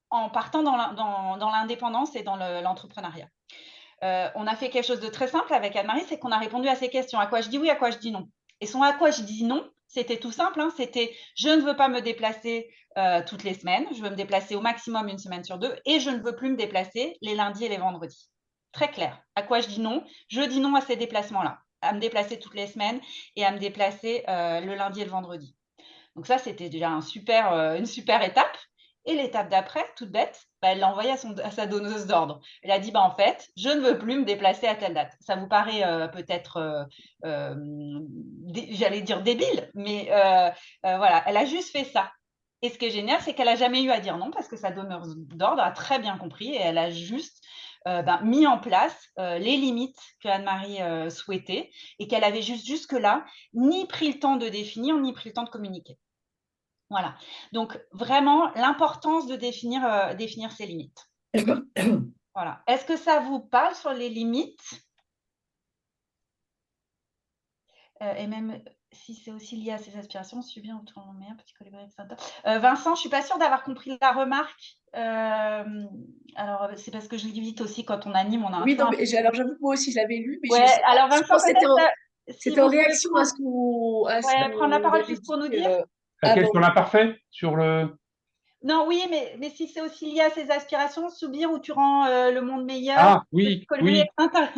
en partant dans l'indépendance et dans l'entrepreneuriat. On a fait quelque chose de très simple avec Anne-Marie, c'est qu'on a répondu à ces questions. À quoi je dis oui, à quoi je dis non. Et son à quoi je dis non, c'était tout simple. Hein, c'était je ne veux pas me déplacer toutes les semaines. Je veux me déplacer au maximum une semaine sur deux. Et je ne veux plus me déplacer les lundis et les vendredis. Très clair. À quoi je dis non? Je dis non à ces déplacements-là, à me déplacer toutes les semaines et à me déplacer le lundi et le vendredi. Donc ça, c'était déjà une super étape. Et l'étape d'après, toute bête, bah, elle l'a envoyé à sa donneuse d'ordre. Elle a dit, bah, en fait, je ne veux plus me déplacer à telle date. Ça vous paraît peut-être, j'allais dire débile, mais voilà, elle a juste fait ça. Et ce qui est génial, c'est qu'elle n'a jamais eu à dire non parce que sa donneur d'ordre a très bien compris et elle a juste mis en place les limites que Anne-Marie souhaitait et qu'elle avait juste jusque-là ni pris le temps de définir, ni pris le temps de communiquer. Voilà. Donc, vraiment, l'importance de définir ses limites. Voilà. Est-ce que ça vous parle sur les limites? Et même si c'est aussi lié à ses aspirations, subir ou tourner en meilleur, petit colibri, etc. Vincent, je suis pas sûre d'avoir compris la remarque. Alors, c'est parce que je lis vite aussi quand on anime, on a Oui, non, toujours un mais peu. alors j'avoue que moi aussi je l'avais lu, mais je Ouais, sais pas. alors Je Vincent, pense que peut-être, si c'était en vous pouvez réaction à prendre, ce ouais, prendre la qu'on parole avait juste pour dit nous dire. Laquelle avant. sur l'imparfait? Sur le... Non, oui, mais si c'est aussi lié à ses aspirations, subir ou tu rends le monde meilleur, Ah, petit oui, colibri oui, extincteur.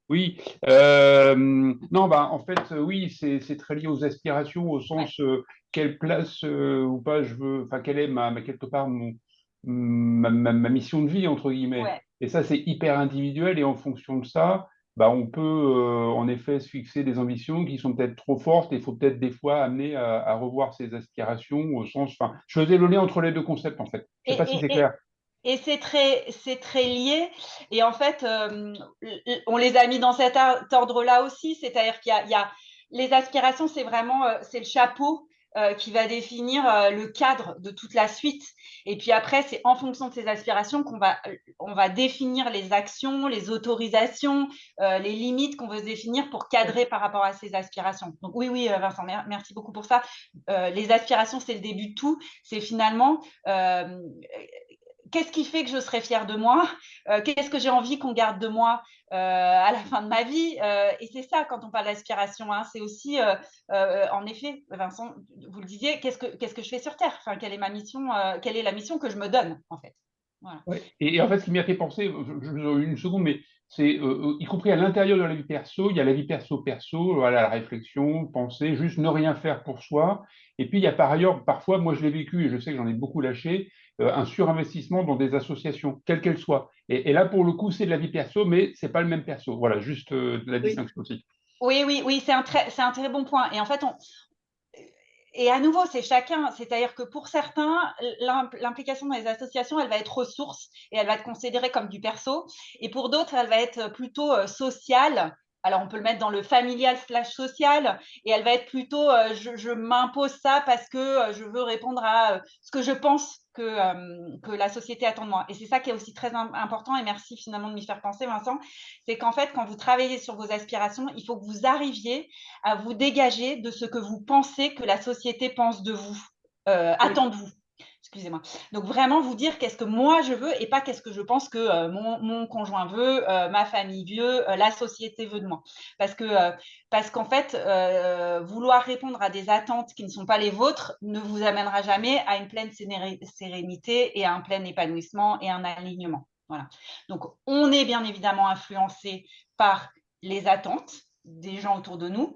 oui. Non, bah, en fait, oui, c'est très lié aux aspirations, au Ouais, sens quelle place ou pas je veux, enfin, quelle est quelque part ma mission de vie, entre guillemets. ouais. Et ça, c'est hyper individuel et en fonction de ça, bah, on peut en effet se fixer des ambitions qui sont peut-être trop fortes et il faut peut-être des fois amener à revoir ses aspirations au sens, enfin, je faisais le lien entre les deux concepts, en fait. Je Et, sais pas si c'est et, et, clair. et c'est très lié. Et en fait, on les a mis dans cet ordre-là aussi. C'est-à-dire qu'il y a les aspirations, c'est vraiment c'est le chapeau qui va définir le cadre de toute la suite. Et puis après, c'est en fonction de ces aspirations on va définir les actions, les autorisations, les limites qu'on veut se définir pour cadrer par rapport à ces aspirations. Donc oui, oui, Vincent, merci beaucoup pour ça. Les aspirations, c'est le début de tout. C'est finalement qu'est-ce qui fait que je serai fière de moi, qu'est-ce que j'ai envie qu'on garde de moi à la fin de ma vie. Et c'est ça, quand on parle d'aspiration, hein, c'est aussi, en effet, Vincent, vous le disiez, qu'est-ce que je fais sur Terre, enfin, quelle est ma mission, quelle est la mission que je me donne, en fait. Voilà. Ouais. Et en fait, ce qui m'y a fait penser, une seconde, mais c'est y compris à l'intérieur de la vie perso, il y a la vie perso, voilà, la réflexion, penser, juste ne rien faire pour soi. Et puis il y a par ailleurs, parfois, moi je l'ai vécu et je sais que j'en ai beaucoup lâché, un surinvestissement dans des associations, quelles qu'elles soient. Et là, pour le coup, c'est de la vie perso, mais c'est pas le même perso. Voilà, juste la Oui. distinction aussi. Oui, oui, oui, c'est un très bon point. Et en fait, et à nouveau, c'est chacun. C'est-à-dire que pour certains, l'implication dans les associations, elle va être ressource et elle va être considérée comme du perso. Et pour d'autres, elle va être plutôt sociale. Alors, on peut le mettre dans le familial slash social. Et elle va être plutôt, je m'impose ça parce que je veux répondre à ce que je pense que la société attend de moi. Et c'est ça qui est aussi très important. Et merci finalement de m'y faire penser, Vincent. C'est qu'en fait, quand vous travaillez sur vos aspirations, il faut que vous arriviez à vous dégager de ce que vous pensez que la société pense de vous, Oui. attend de vous. Excusez-moi. Donc vraiment vous dire qu'est-ce que moi je veux et pas qu'est-ce que je pense que mon conjoint veut, ma famille veut, la société veut de moi. Parce qu'en fait, vouloir répondre à des attentes qui ne sont pas les vôtres ne vous amènera jamais à une pleine sérénité et à un plein épanouissement et un alignement. Voilà. Donc on est bien évidemment influencé par les attentes des gens autour de nous.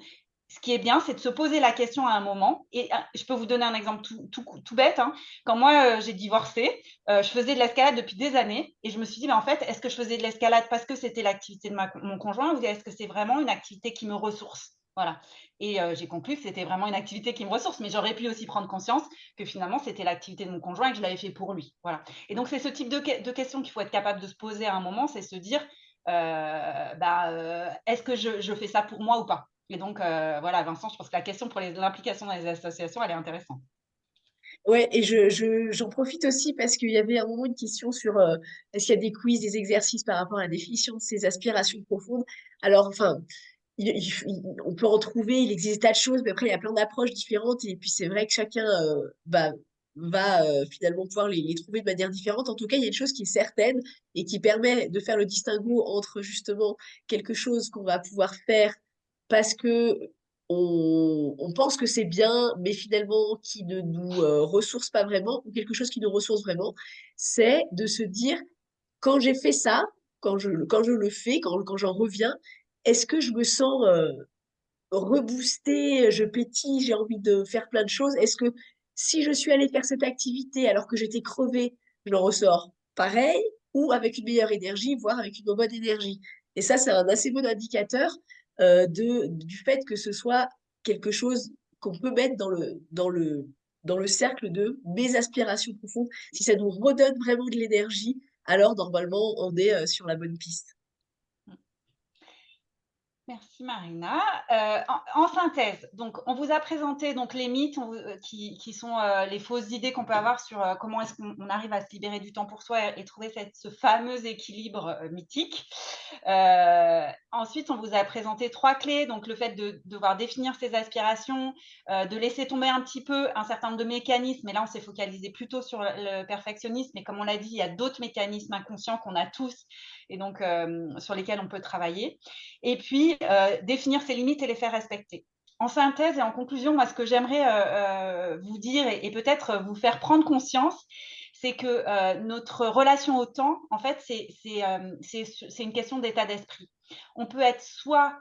Ce qui est bien, c'est de se poser la question à un moment. Et je peux vous donner un exemple tout bête. Hein. Quand moi, j'ai divorcé, je faisais de l'escalade depuis des années. Et je me suis dit, mais en fait, est-ce que je faisais de l'escalade parce que c'était l'activité de mon conjoint ou est-ce que c'est vraiment une activité qui me ressource? Voilà. Et j'ai conclu que c'était vraiment une activité qui me ressource. Mais j'aurais pu aussi prendre conscience que finalement, c'était l'activité de mon conjoint et que je l'avais fait pour lui. Voilà. Et donc, c'est ce type de questions qu'il faut être capable de se poser à un moment. C'est se dire, est-ce que je fais ça pour moi ou pas? Et donc, voilà, Vincent, je pense que la question pour l'implication dans les associations, elle est intéressante. Ouais, et j'en profite aussi parce qu'il y avait à un moment une question sur est-ce qu'il y a des quiz, des exercices par rapport à la définition de ces aspirations profondes. Alors, enfin, on peut en trouver, il existe des tas de choses, mais après, il y a plein d'approches différentes, et puis c'est vrai que chacun va finalement pouvoir les trouver de manière différente. En tout cas, il y a une chose qui est certaine et qui permet de faire le distinguo entre justement quelque chose qu'on va pouvoir faire parce que on pense que c'est bien, mais finalement qui ne nous ressource pas vraiment, ou quelque chose qui nous ressource vraiment, c'est de se dire, quand j'ai fait ça, quand je le fais, quand j'en reviens, est-ce que je me sens reboostée, je pétille, j'ai envie de faire plein de choses? Est-ce que si je suis allée faire cette activité alors que j'étais crevée, j'en ressors pareil ou avec une meilleure énergie, voire avec une bonne énergie? Et ça, c'est un assez bon indicateur du fait que ce soit quelque chose qu'on peut mettre dans le cercle de mes aspirations profondes, si ça nous redonne vraiment de l'énergie, alors normalement, on est sur la bonne piste. Merci Marina. En synthèse, donc on vous a présenté donc les mythes qui sont les fausses idées qu'on peut avoir sur comment est-ce qu'on arrive à se libérer du temps pour soi et trouver ce fameux équilibre mythique. Ensuite, on vous a présenté 3 clés, donc le fait de devoir définir ses aspirations, de laisser tomber un petit peu un certain nombre de mécanismes, et là on s'est focalisé plutôt sur le perfectionnisme, mais comme on l'a dit, il y a d'autres mécanismes inconscients qu'on a tous et donc sur lesquels on peut travailler. Et puis, définir ses limites et les faire respecter. En synthèse et en conclusion, moi, ce que j'aimerais vous dire et peut-être vous faire prendre conscience, c'est que notre relation au temps, en fait, c'est une question d'état d'esprit. On peut être soit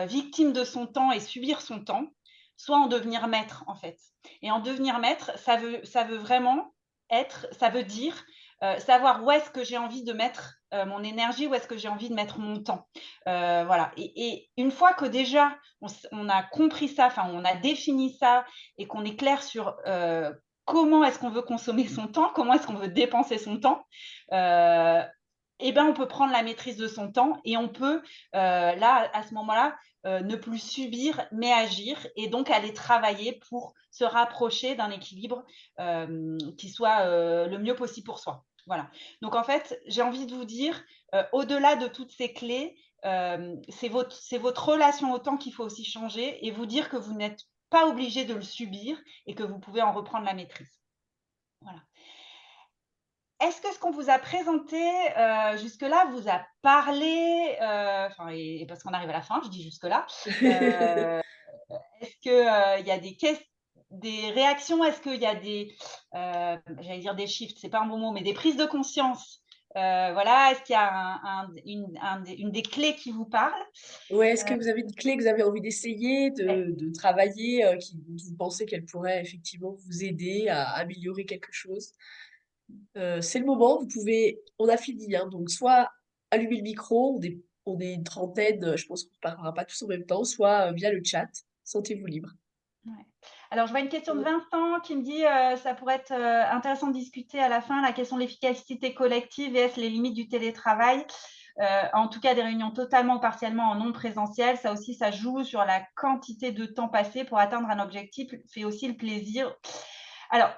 victime de son temps et subir son temps, soit en devenir maître, en fait. Et en devenir maître, ça veut vraiment ça veut dire savoir où est-ce que j'ai envie de mettre mon énergie, où est-ce que j'ai envie de mettre mon temps. Voilà. Et une fois que déjà on a compris ça, enfin on a défini ça et qu'on est clair sur comment est-ce qu'on veut consommer son temps, comment est-ce qu'on veut dépenser son temps, eh ben, on peut prendre la maîtrise de son temps et on peut, là, à ce moment-là, ne plus subir, mais agir et donc aller travailler pour se rapprocher d'un équilibre qui soit le mieux possible pour soi. Voilà. Donc, en fait, j'ai envie de vous dire, au-delà de toutes ces clés, c'est votre relation au temps qu'il faut aussi changer et vous dire que vous n'êtes pas obligé de le subir et que vous pouvez en reprendre la maîtrise. Voilà. Est-ce que ce qu'on vous a présenté jusque-là vous a parlé, et parce qu'on arrive à la fin, je dis jusque-là, est-ce qu'il y a des réactions? Est-ce qu'il y a j'allais dire des shifts, c'est pas un bon mot, mais des prises de conscience? Voilà, est-ce qu'il y a une des clés qui vous parle? Ouais, est-ce que vous avez une clé que vous avez envie d'essayer, de travailler, dont vous pensez qu'elle pourrait effectivement vous aider à améliorer quelque chose? C'est le moment, on a fini, hein, donc soit allumer le micro, on est une trentaine, je pense qu'on ne parlera pas tous en même temps, soit via le chat. Sentez-vous libre. Ouais. Alors, je vois une question de Mmh. Vincent qui me dit ça pourrait être intéressant de discuter à la fin la question de l'efficacité collective et les limites du télétravail. En tout cas, des réunions totalement ou partiellement en non présentiel, ça aussi, ça joue sur la quantité de temps passé pour atteindre un objectif, fait aussi le plaisir. Alors,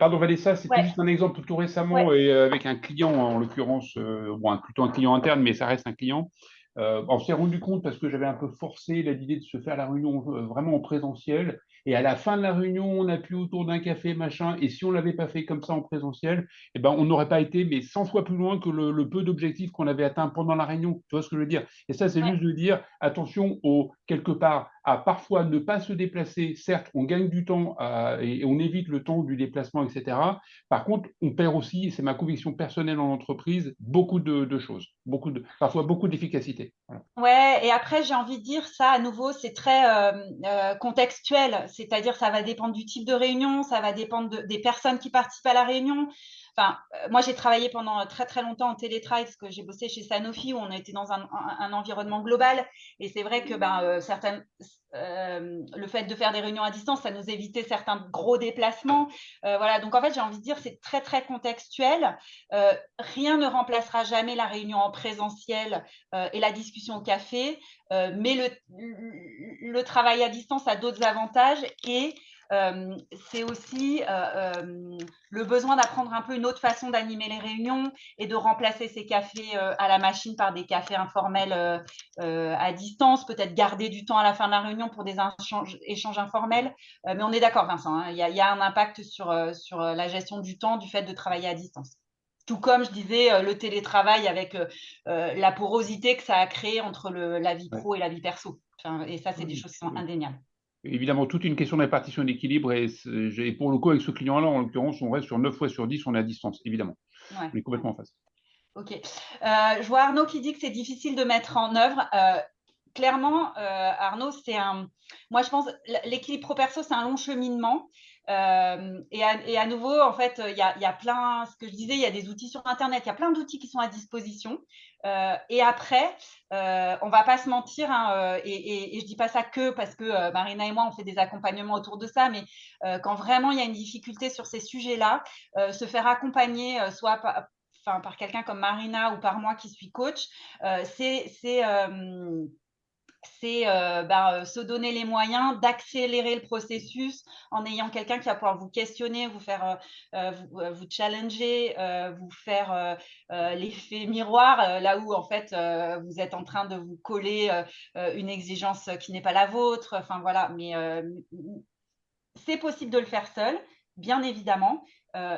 Pardon Vanessa, c'était ouais, juste un exemple tout ouais, récemment et avec un client en l'occurrence, bon, plutôt un client interne, mais ça reste un client. On s'est rendu compte parce que j'avais un peu forcé l'idée de se faire la réunion vraiment en présentiel. Et à la fin de la réunion, on a pu autour d'un café, machin. Et si on l'avait pas fait comme ça en présentiel, eh ben, on n'aurait pas été mais 100 fois plus loin que le peu d'objectifs qu'on avait atteint pendant la réunion. Tu vois ce que je veux dire? Et ça, c'est ouais. juste de dire attention quelque part à parfois ne pas se déplacer. Certes, on gagne du temps et on évite le temps du déplacement, etc. Par contre, on perd aussi, et c'est ma conviction personnelle en entreprise, beaucoup de choses, parfois beaucoup d'efficacité. Voilà. Ouais, et après, j'ai envie de dire ça, à nouveau, c'est très contextuel, c'est-à-dire ça va dépendre du type de réunion, ça va dépendre des personnes qui participent à la réunion. Enfin, moi, j'ai travaillé pendant très, très longtemps en télétravail parce que j'ai bossé chez Sanofi où on était dans un environnement global. Et c'est vrai que le fait de faire des réunions à distance, ça nous évitait certains gros déplacements. Voilà, donc en fait, j'ai envie de dire c'est très, très contextuel. Rien ne remplacera jamais la réunion en présentiel et la discussion au café, mais le travail à distance a d'autres avantages et c'est aussi le besoin d'apprendre un peu une autre façon d'animer les réunions et de remplacer ces cafés à la machine par des cafés informels à distance, peut-être garder du temps à la fin de la réunion pour des échanges informels. Mais on est d'accord, Vincent, hein, il y a un impact sur la gestion du temps du fait de travailler à distance. Tout comme je disais, le télétravail avec la porosité que ça a créé entre la vie Ouais. pro et la vie perso. Enfin, et ça, c'est des Oui, choses qui sont indéniables. évidemment, toute une question de répartition d'équilibre. Et pour le coup, avec ce client-là, en l'occurrence, on reste sur 9 fois sur 10, on est à distance, évidemment. Ouais, On est complètement ouais. en face. Ok. Je vois Arnaud qui dit que c'est difficile de mettre en œuvre. clairement, Arnaud, moi je pense, l'équilibre pro-perso, c'est un long cheminement. Et à nouveau, en fait, il y a plein, ce que je disais, il y a des outils sur Internet, il y a plein d'outils qui sont à disposition. Et après, on va pas se mentir, hein, et je dis pas ça que parce que Marina et moi, on fait des accompagnements autour de ça, mais quand vraiment il y a une difficulté sur ces sujets-là, se faire accompagner, soit par quelqu'un comme Marina ou par moi qui suis coach, c'est se donner les moyens d'accélérer le processus en ayant quelqu'un qui va pouvoir vous questionner, vous faire vous challenger, vous faire l'effet miroir, là où en fait vous êtes en train de vous coller une exigence qui n'est pas la vôtre. Enfin voilà, mais c'est possible de le faire seul, bien évidemment,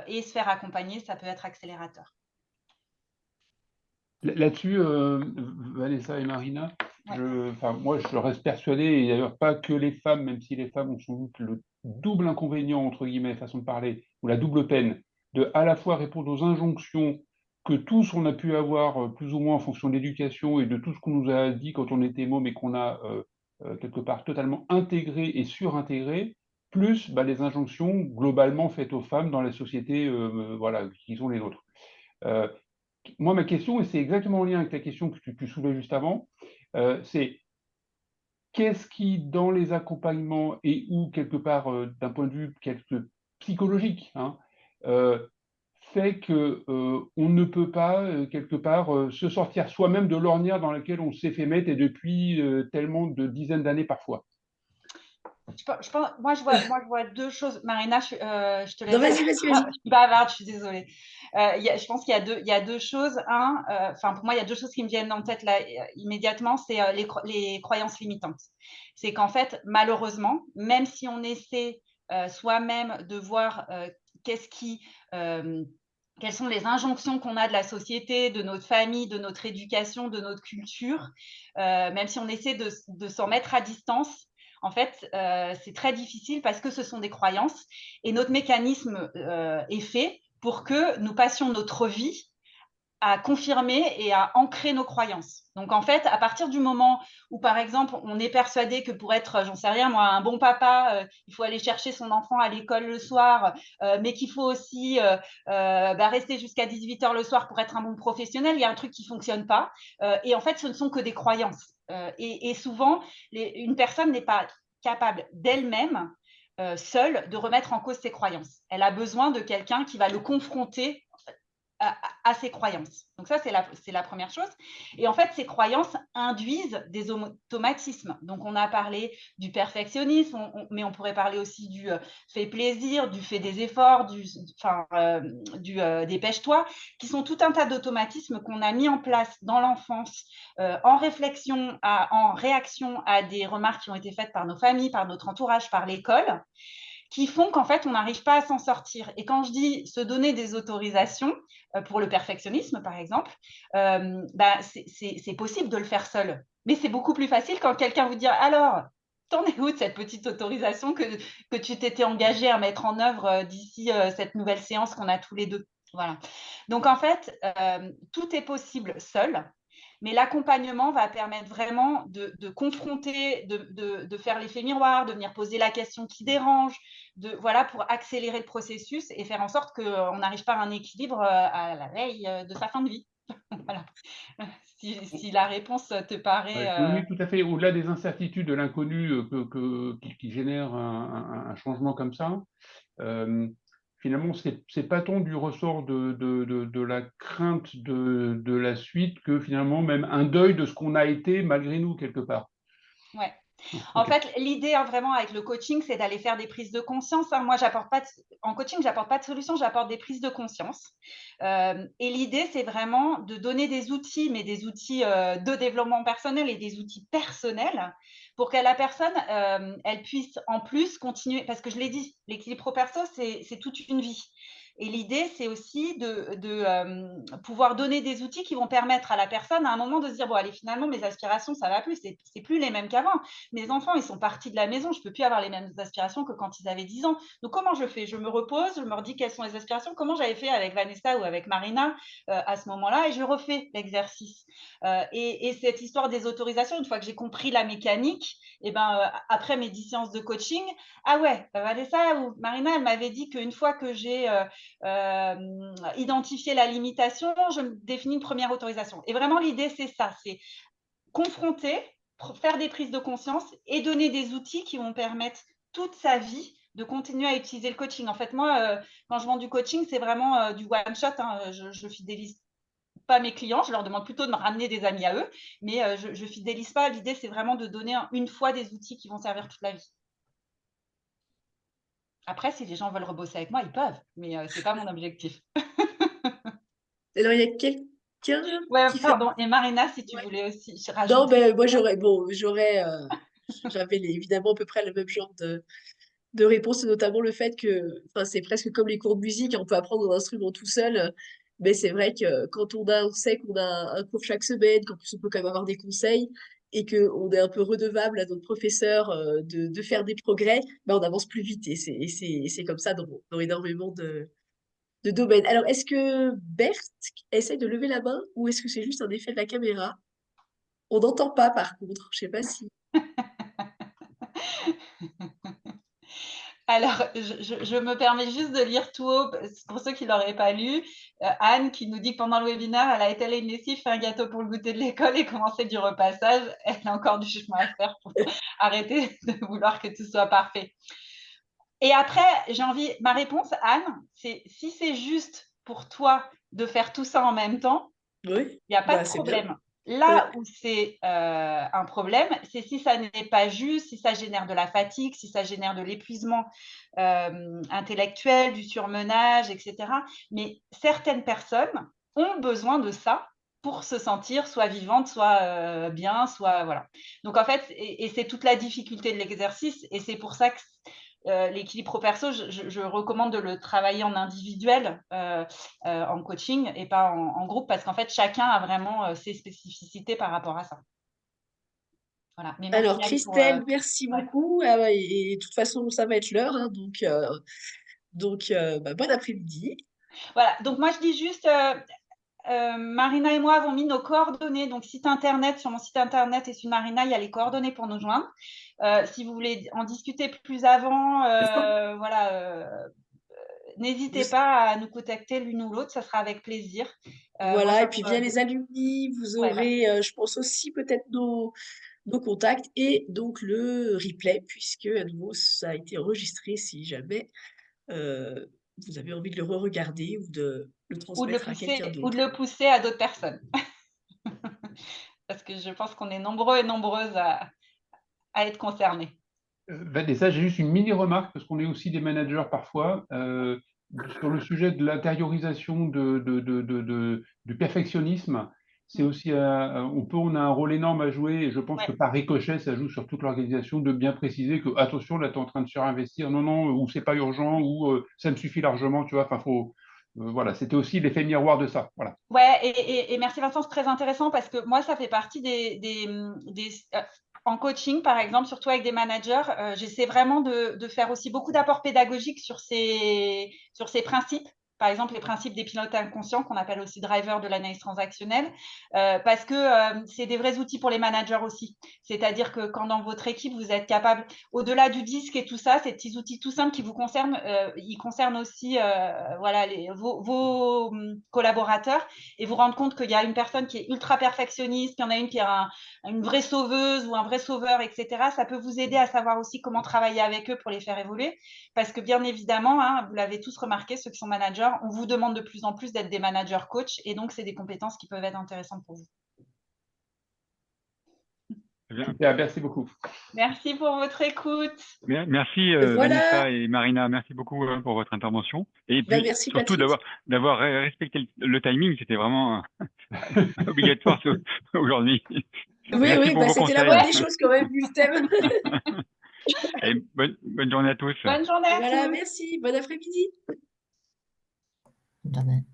et se faire accompagner, ça peut être accélérateur. Là-dessus, Vanessa et Marina, Ouais. moi je reste persuadé, et d'ailleurs pas que les femmes, même si les femmes ont sans doute le double inconvénient, entre guillemets, façon de parler, ou la double peine, de à la fois répondre aux injonctions que tous on a pu avoir, plus ou moins en fonction de l'éducation et de tout ce qu'on nous a dit quand on était môme et qu'on a quelque part totalement intégré et surintégré, plus les injonctions globalement faites aux femmes dans la société voilà, qui sont les nôtres. Euh, Moi, ma question, et c'est exactement en lien avec la question que tu soulevais juste avant, c'est qu'est-ce qui, dans les accompagnements et ou quelque part d'un point de vue psychologique, hein, fait que on ne peut pas quelque part se sortir soi-même de l'ornière dans laquelle on s'est fait mettre et depuis tellement de dizaines d'années parfois. Moi, je vois deux choses. Marina, je te Non, laisse. vas-y, vas-y, vas-y. Je suis bavarde, je suis désolée. Je pense qu'il y a deux choses. Pour moi, il y a deux choses qui me viennent en tête là, immédiatement. C'est les croyances limitantes. C'est qu'en fait, malheureusement, même si on essaie soi-même de voir qu'est-ce qui. Quelles sont les injonctions qu'on a de la société, de notre famille, de notre éducation, de notre culture, même si on essaie de s'en mettre à distance, en fait, c'est très difficile parce que ce sont des croyances et notre mécanisme est fait pour que nous passions notre vie à confirmer et à ancrer nos croyances. Donc en fait, à partir du moment où, par exemple, on est persuadé que pour être, j'en sais rien moi, un bon papa, il faut aller chercher son enfant à l'école le soir, mais qu'il faut aussi rester jusqu'à 18h le soir pour être un bon professionnel, il y a un truc qui ne fonctionne pas. Et en fait, ce ne sont que des croyances. Et souvent, une personne n'est pas capable d'elle-même, seule, de remettre en cause ses croyances. Elle a besoin de quelqu'un qui va le confronter à ses croyances. Donc ça, c'est la première chose. Et en fait, ces croyances induisent des automatismes. Donc on a parlé du perfectionnisme, mais on pourrait parler aussi du fait plaisir, du fait des efforts, dépêche-toi, qui sont tout un tas d'automatismes qu'on a mis en place dans l'enfance en réflexion, en réaction à des remarques qui ont été faites par nos familles, par notre entourage, par l'école, qui font qu'en fait, on n'arrive pas à s'en sortir. Et quand je dis se donner des autorisations, pour le perfectionnisme, par exemple, c'est possible de le faire seul. Mais c'est beaucoup plus facile quand quelqu'un vous dit « Alors, t'en es où de cette petite autorisation que tu t'étais engagé à mettre en œuvre d'ici cette nouvelle séance qu'on a tous les deux ?» Voilà. Donc, en fait, tout est possible seul. Mais l'accompagnement va permettre vraiment de confronter, de faire l'effet miroir, de venir poser la question qui dérange, voilà, pour accélérer le processus et faire en sorte qu'on n'arrive pas à un équilibre à la veille de sa fin de vie. Voilà. Si la réponse te paraît… Oui, oui, tout à fait. Au-delà des incertitudes, de l'inconnu qui génère un changement comme ça, finalement, c'est pas tant du ressort de la crainte de la suite que finalement même un deuil de ce qu'on a été malgré nous quelque part. Ouais. En Ok. fait, l'idée vraiment avec le coaching, c'est d'aller faire des prises de conscience. Moi, en coaching, j'apporte pas de solution, j'apporte des prises de conscience. Et l'idée, c'est vraiment de donner des outils, mais des outils de développement personnel et des outils personnels pour que la personne, elle puisse en plus continuer. Parce que je l'ai dit, l'équilibre pro-perso, c'est toute une vie. Et l'idée, c'est aussi de pouvoir donner des outils qui vont permettre à la personne à un moment de se dire, bon, allez, finalement, mes aspirations, ça va plus, c'est plus les mêmes qu'avant. Mes enfants, ils sont partis de la maison, je peux plus avoir les mêmes aspirations que quand ils avaient 10 ans. Donc, comment je fais? Je me repose, je me redis quelles sont les aspirations, comment j'avais fait avec Vanessa ou avec Marina à ce moment-là, et je refais l'exercice. Et cette histoire des autorisations, une fois que j'ai compris la mécanique, et après mes 10 séances de coaching, ah ouais, Vanessa ou Marina, elle m'avait dit qu'une fois que j'ai identifié la limitation, je me définis une première autorisation. Et vraiment, l'idée, c'est ça, c'est confronter, faire des prises de conscience et donner des outils qui vont permettre toute sa vie de continuer à utiliser le coaching. En fait, moi, quand je vends du coaching, c'est vraiment du one-shot. Hein. Je fidélise pas mes clients, je leur demande plutôt de me ramener des amis à eux, mais je fidélise pas. L'idée, c'est vraiment de donner une fois des outils qui vont servir toute la vie. Après, si les gens veulent rebosser avec moi, ils peuvent, mais c'est pas mon objectif. Alors, il y a quelqu'un Ouais, qui fait... pardon. Et Marina, si tu Ouais. voulais aussi Non, rajouter. ben, moi, j'avais évidemment à peu près le même genre de réponse, notamment le fait que, enfin, c'est presque comme les cours de musique, on peut apprendre un instrument tout seul, mais c'est vrai que quand on sait qu'on a un cours chaque semaine, qu'en plus on peut quand même avoir des conseils, et qu'on est un peu redevable à notre professeur de faire des progrès, ben on avance plus vite, et c'est comme ça dans énormément de domaines. Alors, est-ce que Berthe essaie de lever la main, ou est-ce que c'est juste un effet de la caméra? On n'entend pas, par contre, je sais pas si... Alors, je me permets juste de lire tout haut, pour ceux qui ne l'auraient pas lu, Anne qui nous dit que pendant le webinaire, elle a étalé une lessive, fait un gâteau pour le goûter de l'école et commencé du repassage. Elle a encore du chemin à faire pour arrêter de vouloir que tout soit parfait. Et après, ma réponse, Anne, c'est si c'est juste pour toi de faire tout ça en même temps, Oui, il n'y a pas de c'est bien. problème. Là où c'est un problème, c'est si ça n'est pas juste, si ça génère de la fatigue, si ça génère de l'épuisement intellectuel, du surmenage, etc. Mais certaines personnes ont besoin de ça pour se sentir soit vivante, soit bien, soit voilà. Donc en fait, et c'est toute la difficulté de l'exercice, et c'est pour ça que l'équilibre pro-perso, je recommande de le travailler en individuel, en coaching et pas en groupe, parce qu'en fait, chacun a vraiment ses spécificités par rapport à ça. Voilà. Mais merci Alors, Anne pour... Christelle, merci ouais. beaucoup. Ah ouais, et de toute façon, ça va être l'heure, hein, donc bon après-midi. Voilà. Donc moi, je dis juste, Marina et moi avons mis nos coordonnées, donc site internet, sur mon site internet et sur Marina, il y a les coordonnées pour nous joindre. Si vous voulez en discuter plus avant, voilà, n'hésitez Vous- pas à nous contacter l'une ou l'autre, ça sera avec plaisir. Moi, voilà, et puis j'offre via les alumni, vous ouais, voilà. aurez, je pense aussi peut-être nos contacts et donc le replay, puisque à nouveau, ça a été enregistré si jamais euh, vous avez envie de le re-regarder ou de le Ou transmettre à quelqu'un de d'autre. le pousser à d'autres personnes. Parce que je pense qu'on est nombreux et nombreuses à être concernés. Vanessa, j'ai juste une mini remarque, parce qu'on est aussi des managers parfois, sur le sujet de l'intériorisation du perfectionnisme. C'est Mm. aussi, on a un rôle énorme à jouer, et je pense que Ouais. par ricochet, ça joue sur toute l'organisation, de bien préciser que, attention, là, tu es en train de surinvestir, non, non, ou c'est pas urgent, ou ça me suffit largement, tu vois, enfin, voilà, c'était aussi l'effet miroir de ça, voilà. Ouais, et merci Vincent, c'est très intéressant parce que moi, ça fait partie en coaching, par exemple, surtout avec des managers, j'essaie vraiment de faire aussi beaucoup d'apports pédagogiques sur ces principes. Par exemple, les principes des pilotes inconscients, qu'on appelle aussi drivers de l'analyse transactionnelle, parce que c'est des vrais outils pour les managers aussi. C'est-à-dire que quand dans votre équipe, vous êtes capable, au-delà du disque et tout ça, ces petits outils tout simples qui vous concernent, ils concernent aussi voilà, vos collaborateurs, et vous rendre compte qu'il y a une personne qui est ultra perfectionniste, qu'il y en a une qui est une vraie sauveuse ou un vrai sauveur, etc. Ça peut vous aider à savoir aussi comment travailler avec eux pour les faire évoluer. Parce que bien évidemment, hein, vous l'avez tous remarqué, ceux qui sont managers, on vous demande de plus en plus d'être des managers coach, et donc c'est des compétences qui peuvent être intéressantes pour vous. Bien. Super, merci beaucoup. Merci pour votre écoute. Merci Voilà, Vanessa et Marina, merci beaucoup pour votre intervention. Et puis merci surtout Patrick. d'avoir respecté le timing, c'était vraiment obligatoire aujourd'hui. Oui, Merci oui, pour vos c'était la conseils. moindre des choses quand même, vu le thème. Et bonne journée à tous. Bonne journée à Voilà, tous. merci, bon après-midi. Bonne journée.